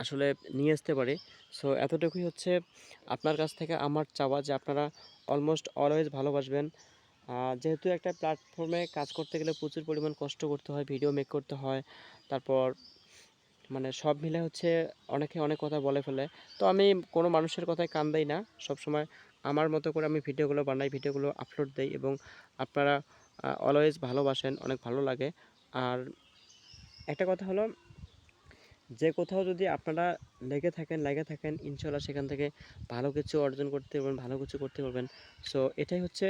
আসলে নিয়ে আসতে পারি। সো এতটুকুই হচ্ছে আপনার কাছ থেকে আমার চাওয়া, যে আপনারা অলমোস্ট অলওয়েজ ভালোবাসবেন। যেহেতু একটা প্ল্যাটফর্মে কাজ করতে গেলে প্রচুর পরিমাণ কষ্ট করতে হয়, ভিডিও মেক করতে হয়, তারপর মানে সব মিলে হচ্ছে অনেকে অনেক কথা বলে ফেলে। তো আমি কোনো মানুষের কথায় কান দেই না, সবসময় আমার মতো করে আমি ভিডিওগুলো বানাই, ভিডিওগুলো আপলোড দেই, এবং আপনারা অলওয়েজ ভালোবাসেন, অনেক ভালো লাগে। আর একটা কথা হলো, যে কোথাও যদি আপনারা লেগে থাকেন ইনশাল্লাহ সেখান থেকে ভালো কিছু অর্জন করতে পারবেন, ভালো কিছু করতে পারবেন। সো এটাই হচ্ছে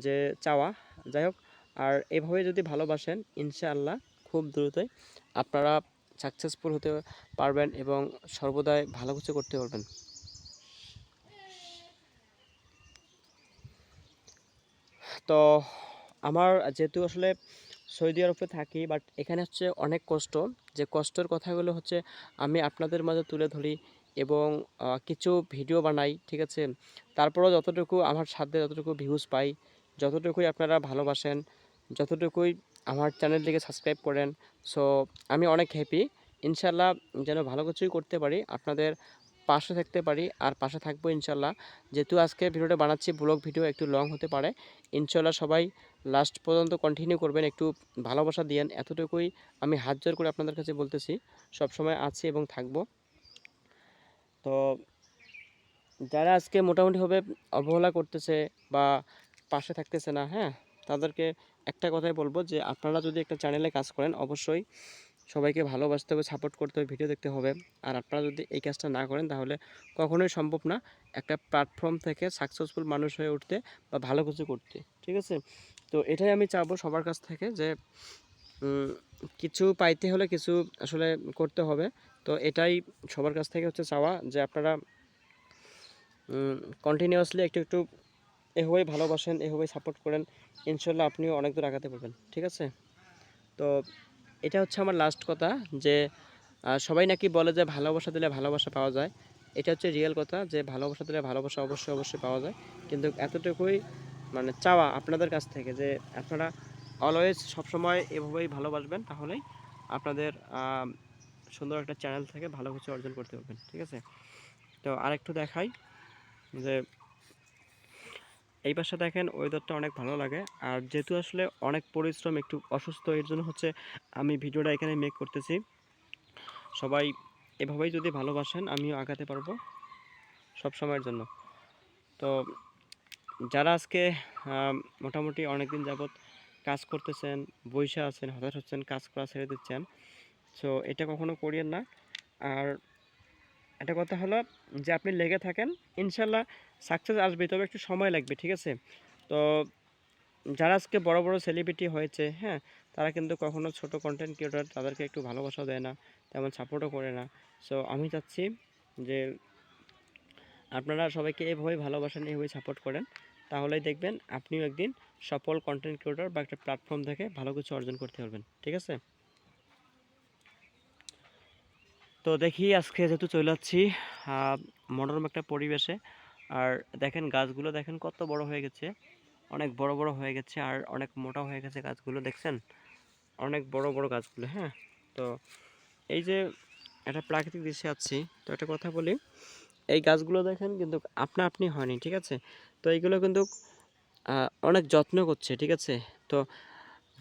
যে চাওয়া। যাই হোক, আর এভাবে যদি ভালোবাসেন ইনশাআল্লাহ খুব দ্রুতই আপনারা সাকসেসফুল হতে পারবেন এবং সর্বদাই ভালো কিছু করতে পারবেন। তো আমার যেহেতু আসলে সৌদি আরবে থাকি, বাট এখানে হচ্ছে অনেক কষ্ট, যে কষ্টের কথাগুলো হচ্ছে আমি আপনাদের মাঝে তুলে ধরি এবং কিছু ভিডিও বানাই, ঠিক আছে। তারপরেও যতটুকু আমার সাধ্যে, যতটুকু ভিউজ পাই, যতটুকুই আপনারা ভালোবাসেন, যতটুকুই আমার চ্যানেলটিকে সাবস্ক্রাইব করেন, সো আমি অনেক হ্যাপি। ইনশাল্লাহ যেন ভালো কিছুই করতে পারি, আপনাদের পাশে থাকতে পারি, আর পাশে থাকবো ইনশাল্লাহ। যেহেতু আজকে ভিডিওটা বানাচ্ছি ব্লগ ভিডিও, একটু লং হতে পারে, ইনশাল্লাহ সবাই লাস্ট পর্যন্ত কন্টিনিউ করবেন, একটু ভালোবাসা দিয়েন, এতটুকুই আমি হাত জোর করে আপনাদের কাছে বলতেছি। সব সময় আছি এবং থাকবো। তো যারা আজকে মোটামুটিভাবে অবহেলা করতেছে বা পাশে থাকতেছে না, হ্যাঁ, তাদেরকে একটা কথাই বলবো, যে আপনারা যদি একটা চ্যানেলে কাজ করেন অবশ্যই সবাইকে ভালোবাসতে হবে, সাপোর্ট করতে হবে, ভিডিও দেখতে হবে। আর আপনারা যদি এই কাজটা না করেন তাহলে কখনোই সম্ভব না একটা প্ল্যাটফর্ম থেকে সাকসেসফুল মানুষ হয়ে উঠতে বা ভালো কিছু করতে, ঠিক আছে। তো এটাই আমি চাবো সবার কাছ থেকে, যে কিছু পাইতে হলে কিছু আসলে করতে হবে। তো এটাই সবার কাছ থেকে হচ্ছে চাওয়া, যে আপনারা কন্টিনিউয়াসলি একটু একটু এভাবেই ভালোবাসেন, এভাবেই সাপোর্ট করেন, ইনশাল্লাহ আপনিও অনেক দূর আগাতে পারবেন, ঠিক আছে। তো এটা হচ্ছে আমার লাস্ট কথা, যে সবাই নাকি বলে যে ভালোবাসা দিলে ভালোবাসা পাওয়া যায়। এটা হচ্ছে রিয়েল কথা, যে ভালোবাসা দিলে ভালোবাসা অবশ্যই অবশ্যই পাওয়া যায়। কিন্তু এতটুকুই মানে চাওয়া আপনাদের কাছ থেকে, যে আপনারা অলওয়েজ সবসময় এভাবেই ভালোবাসবেন, তাহলেই আপনাদের সুন্দর একটা চ্যানেল থেকে ভালো কিছু অর্জন করতে পারবেন, ঠিক আছে। তো আরেকটু দেখাই, যে এই পাশে দেখেন ওয়েদারটা অনেক ভালো লাগে। আর যেহেতু আসলে অনেক পরিশ্রম, একটু অসুস্থ, এর জন্য হচ্ছে আমি ভিডিওটা এখানে মেক করতেছি। সবাই এভাবেই যদি ভালোবাসেন আমিও আগাতে পারবো সব সময়ের জন্য। তো যারা আজকে মোটামুটি অনেক দিন যাবৎ কাজ করতেছেন, বইসা আছেন, হতাশ হচ্ছেন, কাজ করা ছেড়ে দিচ্ছেন, সো এটা কখনো করিয়েন না। আর একটা কথা হলো, যে আপনি লেগে থাকেন, ইনশাল্লাহ সাকসেস আসবে, তবে একটু সময় লাগবে, ঠিক আছে। তো যারা আজকে বড় বড় সেলিব্রিটি হয়েছে, হ্যাঁ, তারা কিন্তু কখনো ছোট কন্টেন্ট ক্রিয়েটর তাদেরকে একটু ভালোবাসা দেয় না, তেমন সাপোর্টও করে না। সো আমি চাচ্ছি যে আপনারা সবাইকে এভাবেই ভালোবাসেন, এভাবেই সাপোর্ট করেন, তাহলেই দেখবেন আপনিও একদিন সফল কন্টেন্ট ক্রিয়েটর বা একটা প্ল্যাটফর্ম থেকে ভালো কিছু অর্জন করতে পারবেন, ঠিক আছে। তো দেখি আজকে যেহেতু চলে যাচ্ছি মনোরম একটা পরিবেশে, আর দেখেন গাছগুলো দেখেন কত বড় হয়ে গেছে, অনেক বড় বড় হয়ে গেছে, আর অনেক মোটা হয়ে গেছে গাছগুলো, দেখছেন অনেক বড় বড় গাছগুলো, হ্যাঁ। তো এই যে একটা প্রাকৃতিক দৃশ্যে আছি, তো একটা কথা বলি, এই গাছগুলো দেখেন কিন্তু আপনা আপনি হয়নি, ঠিক আছে। তো এইগুলো কিন্তু অনেক যত্ন করছে, ঠিক আছে। তো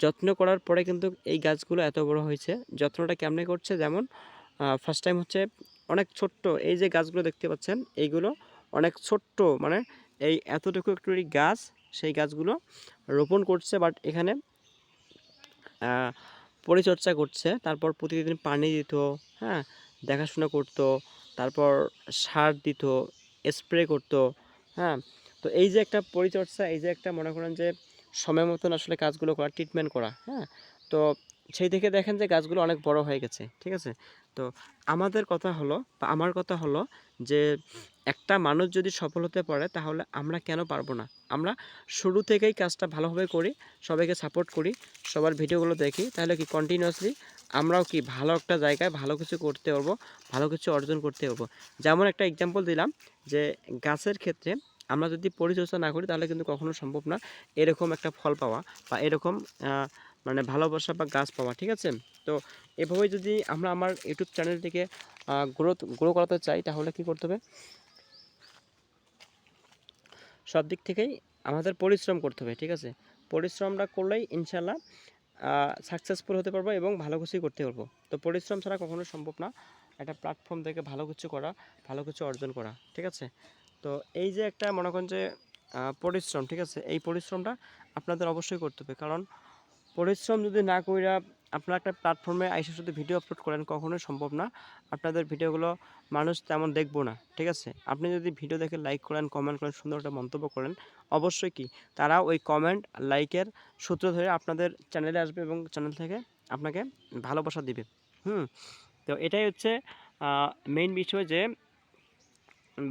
যত্ন করার পরে কিন্তু এই গাছগুলো এত বড় হয়েছে। যত্নটা কেমনে করছে, যেমন ফার্স্ট টাইম হচ্ছে অনেক ছোট্ট, এই যে গাছগুলো দেখতে পাচ্ছেন এইগুলো অনেক ছোট্ট, মানে এই এতটুকু একটু গাছ, সেই গাছগুলো রোপণ করছে, বাট এখানে পরিচর্যা করছে, তারপর প্রতিদিন পানি দিত, হ্যাঁ, দেখাশোনা করতো, তারপর সার দিত, স্প্রে করতো, হ্যাঁ, তো এই যে একটা পরিচর্যা, এই যে একটা মনে করেন যে সময় মতন আসলে কাজগুলো করা, ট্রিটমেন্ট করা, হ্যাঁ, তো সেই থেকে দেখেন যে গাছগুলো অনেক বড় হয়ে গেছে, ঠিক আছে। তো আমাদের কথা হলো বা আমার কথা হলো যে একটা মানুষ যদি সফল হতে পারে তাহলে আমরা কেন পারবো না। আমরা শুরু থেকেই কাজটা ভালোভাবে করি, সবাইকে সাপোর্ট করি, সবার ভিডিওগুলো দেখি, তাহলে কি কন্টিনিউয়াসলি আমরাও কি ভালো একটা জায়গায় ভালো কিছু করতে পারবো, ভালো কিছু অর্জন করতে পারবো। যেমন একটা এক্সাম্পল দিলাম যে গাছের ক্ষেত্রে আমরা যদি পরিচর্যা না করি তাহলে কিন্তু কখনো সম্ভব না এরকম একটা ফল পাওয়া বা এরকম মানে ভালোবাসা বা গাছ পাওয়া, ঠিক আছে। তো এভাবেই যদি আমরা আমার ইউটিউব চ্যানেলটিকে গ্রো করাতে চাই তাহলে কি করতে হবে, সব দিক থেকেই আমাদের পরিশ্রম করতে হবে, ঠিক আছে। পরিশ্রমটা করলেই ইনশাল্লাহ সাকসেসফুল হতে পারবো এবং ভালো কিছুই করতে পারবো। তো পরিশ্রম ছাড়া কখনো সম্ভব না একটা প্ল্যাটফর্ম থেকে ভালো কিছু করা, ভালো কিছু অর্জন করা, ঠিক আছে। তো এই যে একটা মনে করেন যে পরিশ্রম, ঠিক আছে, এই পরিশ্রমটা আপনাদের অবশ্যই করতে হবে। কারণ পরিশ্রম যদি না কইরা আপনারা একটা প্ল্যাটফর্মে আইসা শুধু ভিডিও আপলোড করেন কখনোই সম্ভব না। আপনাদের ভিডিওগুলো মানুষ তেমন দেখবো না, ঠিক আছে। আপনি যদি ভিডিও দেখে লাইক করেন, কমেন্ট করেন, সুন্দর একটা মন্তব্য করেন, অবশ্যই কি তারা ওই কমেন্ট লাইকের সূত্র ধরে আপনাদের চ্যানেলে আসবে এবং চ্যানেল থেকে আপনাকে ভালোবাসা দিবে। তো এটাই হচ্ছে মেইন বিষয় যে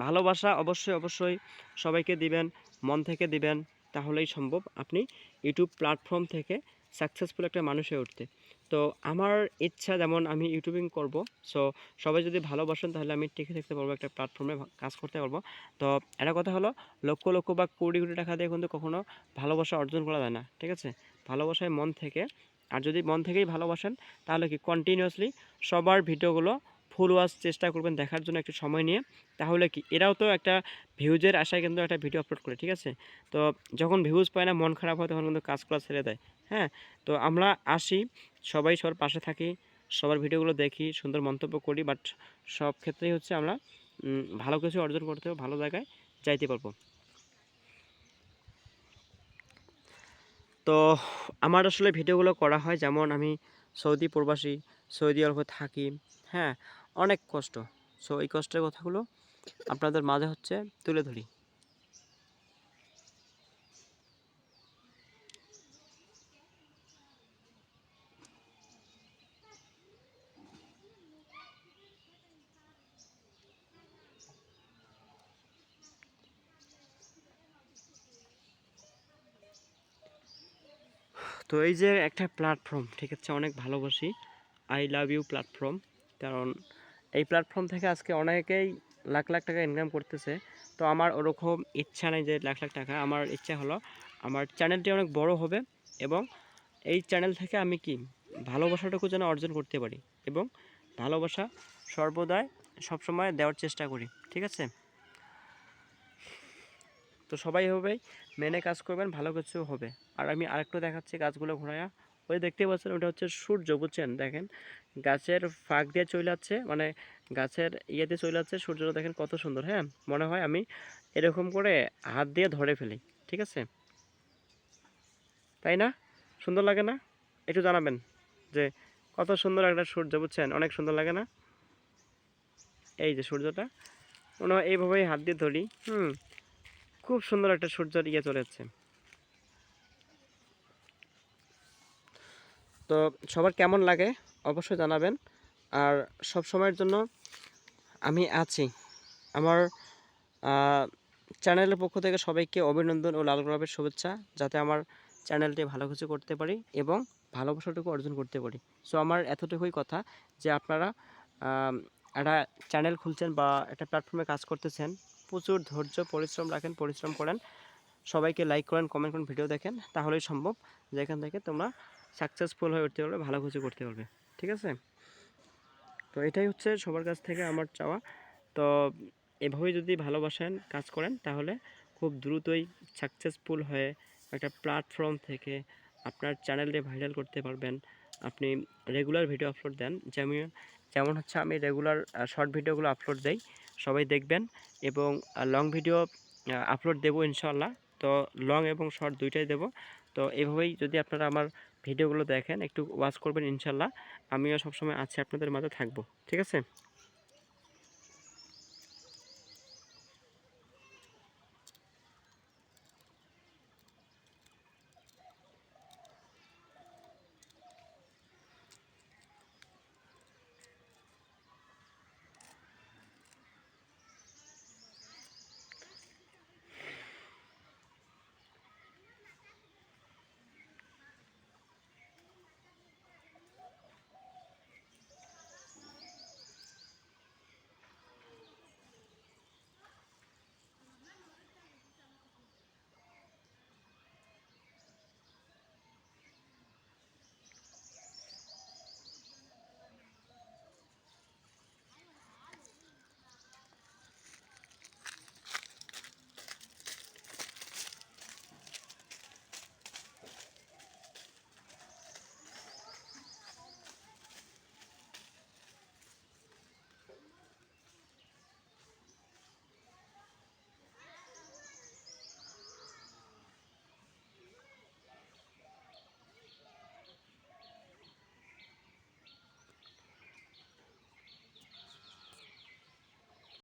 ভালোবাসা অবশ্যই অবশ্যই সবাইকে দিবেন, মন থেকে দিবেন, তাহলেই সম্ভব আপনি ইউটিউব প্ল্যাটফর্ম থেকে সাকসেসফুল একটা মানুষ হয়ে উঠতে। তো আমার ইচ্ছা যেমন আমি ইউটিউবিং করব, সো সবাই যদি ভালোবাসেন তাহলে আমি টিকে থাকতে পারবো, একটা প্ল্যাটফর্মে কাজ করতে পারবো। তো একটা কথা হলো লক্ষ লক্ষ বা কোটি কোটি টাকা দিয়ে কিন্তু কখনো ভালোবাসা অর্জন করা যায় না, ঠিক আছে। ভালোবাসায় মন থেকে, আর যদি মন থেকেই ভালোবাসেন তাহলে কি কন্টিনিউয়াসলি সবার ভিডিওগুলো ফুল ওয়াচ চেষ্টা করবেন দেখার জন্য একটু সময় নিয়ে। তাহলে কি এরাও তো একটা ভিউজের আশায় কিন্তু একটা ভিডিও আপলোড করে, ঠিক আছে। তো যখন ভিউজ পায় না, মন খারাপ হয়, তখন কিন্তু কাজ করা ছেড়ে দেয়। হ্যাঁ, তো আমরা আসি, সবাই সবার পাশে থাকি, সবার ভিডিওগুলো দেখি, সুন্দর মন্তব্য করি, বাট সব ক্ষেত্রেই হচ্ছে আমরা ভালো কিছু অর্জন করতে হবে, ভালো জায়গায় যাইতে পারবো। তো আমার আসলে ভিডিওগুলো করা হয় যেমন আমি সৌদি প্রবাসী, সৌদি আরবে থাকি, হ্যাঁ, অনেক কষ্ট। সো এই কষ্টের কথাগুলো আপনাদের মাঝে হচ্ছে তুলে ধরি। তো এই যে একটা প্ল্যাটফর্ম, ঠিক আছে, অনেক ভালোবাসি, আই লাভ ইউ প্ল্যাটফর্ম। কারণ এই প্ল্যাটফর্ম থেকে আজকে অনেকেই লাখ লাখ টাকা ইনকাম করতেছে। তো আমার ওরকম ইচ্ছা নেই যে লাখ লাখ টাকা, আমার ইচ্ছা হলো আমার চ্যানেলটি অনেক বড় হবে এবং এই চ্যানেল থেকে আমি কি ভালোবাসাটুকু যেন অর্জন করতে পারি এবং ভালোবাসা সর্বদাই সবসময় দেওয়ার চেষ্টা করি, ঠিক আছে। তো সবাই এভাবেই মেনে কাজ করবেন, ভালো কিছু হবে। আর আমি আরেকটু দেখাচ্ছি গাছগুলো ঘোরায়া, ওই দেখতে পাচ্ছেন ওটা হচ্ছে সূর্য, বুঝছেন, দেখেন গাছের ফাঁক দিয়ে চলে যাচ্ছে, মানে গাছের ইয়েতে চলে যাচ্ছে সূর্যটা, দেখেন কত সুন্দর। হ্যাঁ, মনে হয় আমি এরকম করে হাত দিয়ে ধরে ফেলি, ঠিক আছে, তাই না? সুন্দর লাগে না? একটু জানাবেন যে কত সুন্দর একটা সূর্য, বুঝছেন, অনেক সুন্দর লাগে না? এই যে সূর্যটা মনে হয় এইভাবেই হাত দিয়ে ধরি, খুব সুন্দর একটা সূর্যের ইয়ে চলে যাচ্ছে। তো সবার কেমন লাগে অবশ্যই জানাবেন। আর সব সময়ের জন্য আমি আছি। আমার চ্যানেলের পক্ষ থেকে সবাইকে অভিনন্দন ও লাল গোলাপের শুভেচ্ছা, যাতে আমার চ্যানেলটি ভালো কিছু করতে পারি এবং ভালোবাসাটুকু অর্জন করতে পারি। সো আমার এতটুকুই কথা যে আপনারা একটা চ্যানেল খুলছেন বা একটা প্ল্যাটফর্মে কাজ করতেছেন, প্রচুর ধৈর্য পরিশ্রম রাখেন, পরিশ্রম করেন, সবাইকে লাইক করেন, কমেন্ট করেন, ভিডিও দেখেন, তাহলেই সম্ভব যেখান থেকে তোমরা সাকসেসফুল হয়ে উঠতে পারবে, ভালো কিছু করতে পারবে, ঠিক আছে। তো এটাই হচ্ছে সবার কাছ থেকে আমার চাওয়া। তো এভাবেই যদি ভালোবাসেন কাজ করেন তাহলে খুব দ্রুতই সাকসেসফুল হয়ে একটা প্ল্যাটফর্ম থেকে আপনার চ্যানেলটি ভাইরাল করতে পারবেন। আপনি রেগুলার ভিডিও আপলোড দেন, যেমন যেমন হচ্ছে আমি রেগুলার শর্ট ভিডিওগুলো আপলোড দেই, সবাই দেখবেন, এবং লং ভিডিও আপলোড দেবো ইনশাল্লাহ। তো লং এবং শর্ট দুইটাই দেব। তো এভাবেই যদি আপনারা আমার ভিডিওগুলো দেখেন, একটু ওয়াচ করবেন, ইনশাল্লাহ আমিও সবসময় আছি, আপনাদের মাঝে থাকবো, ঠিক আছে।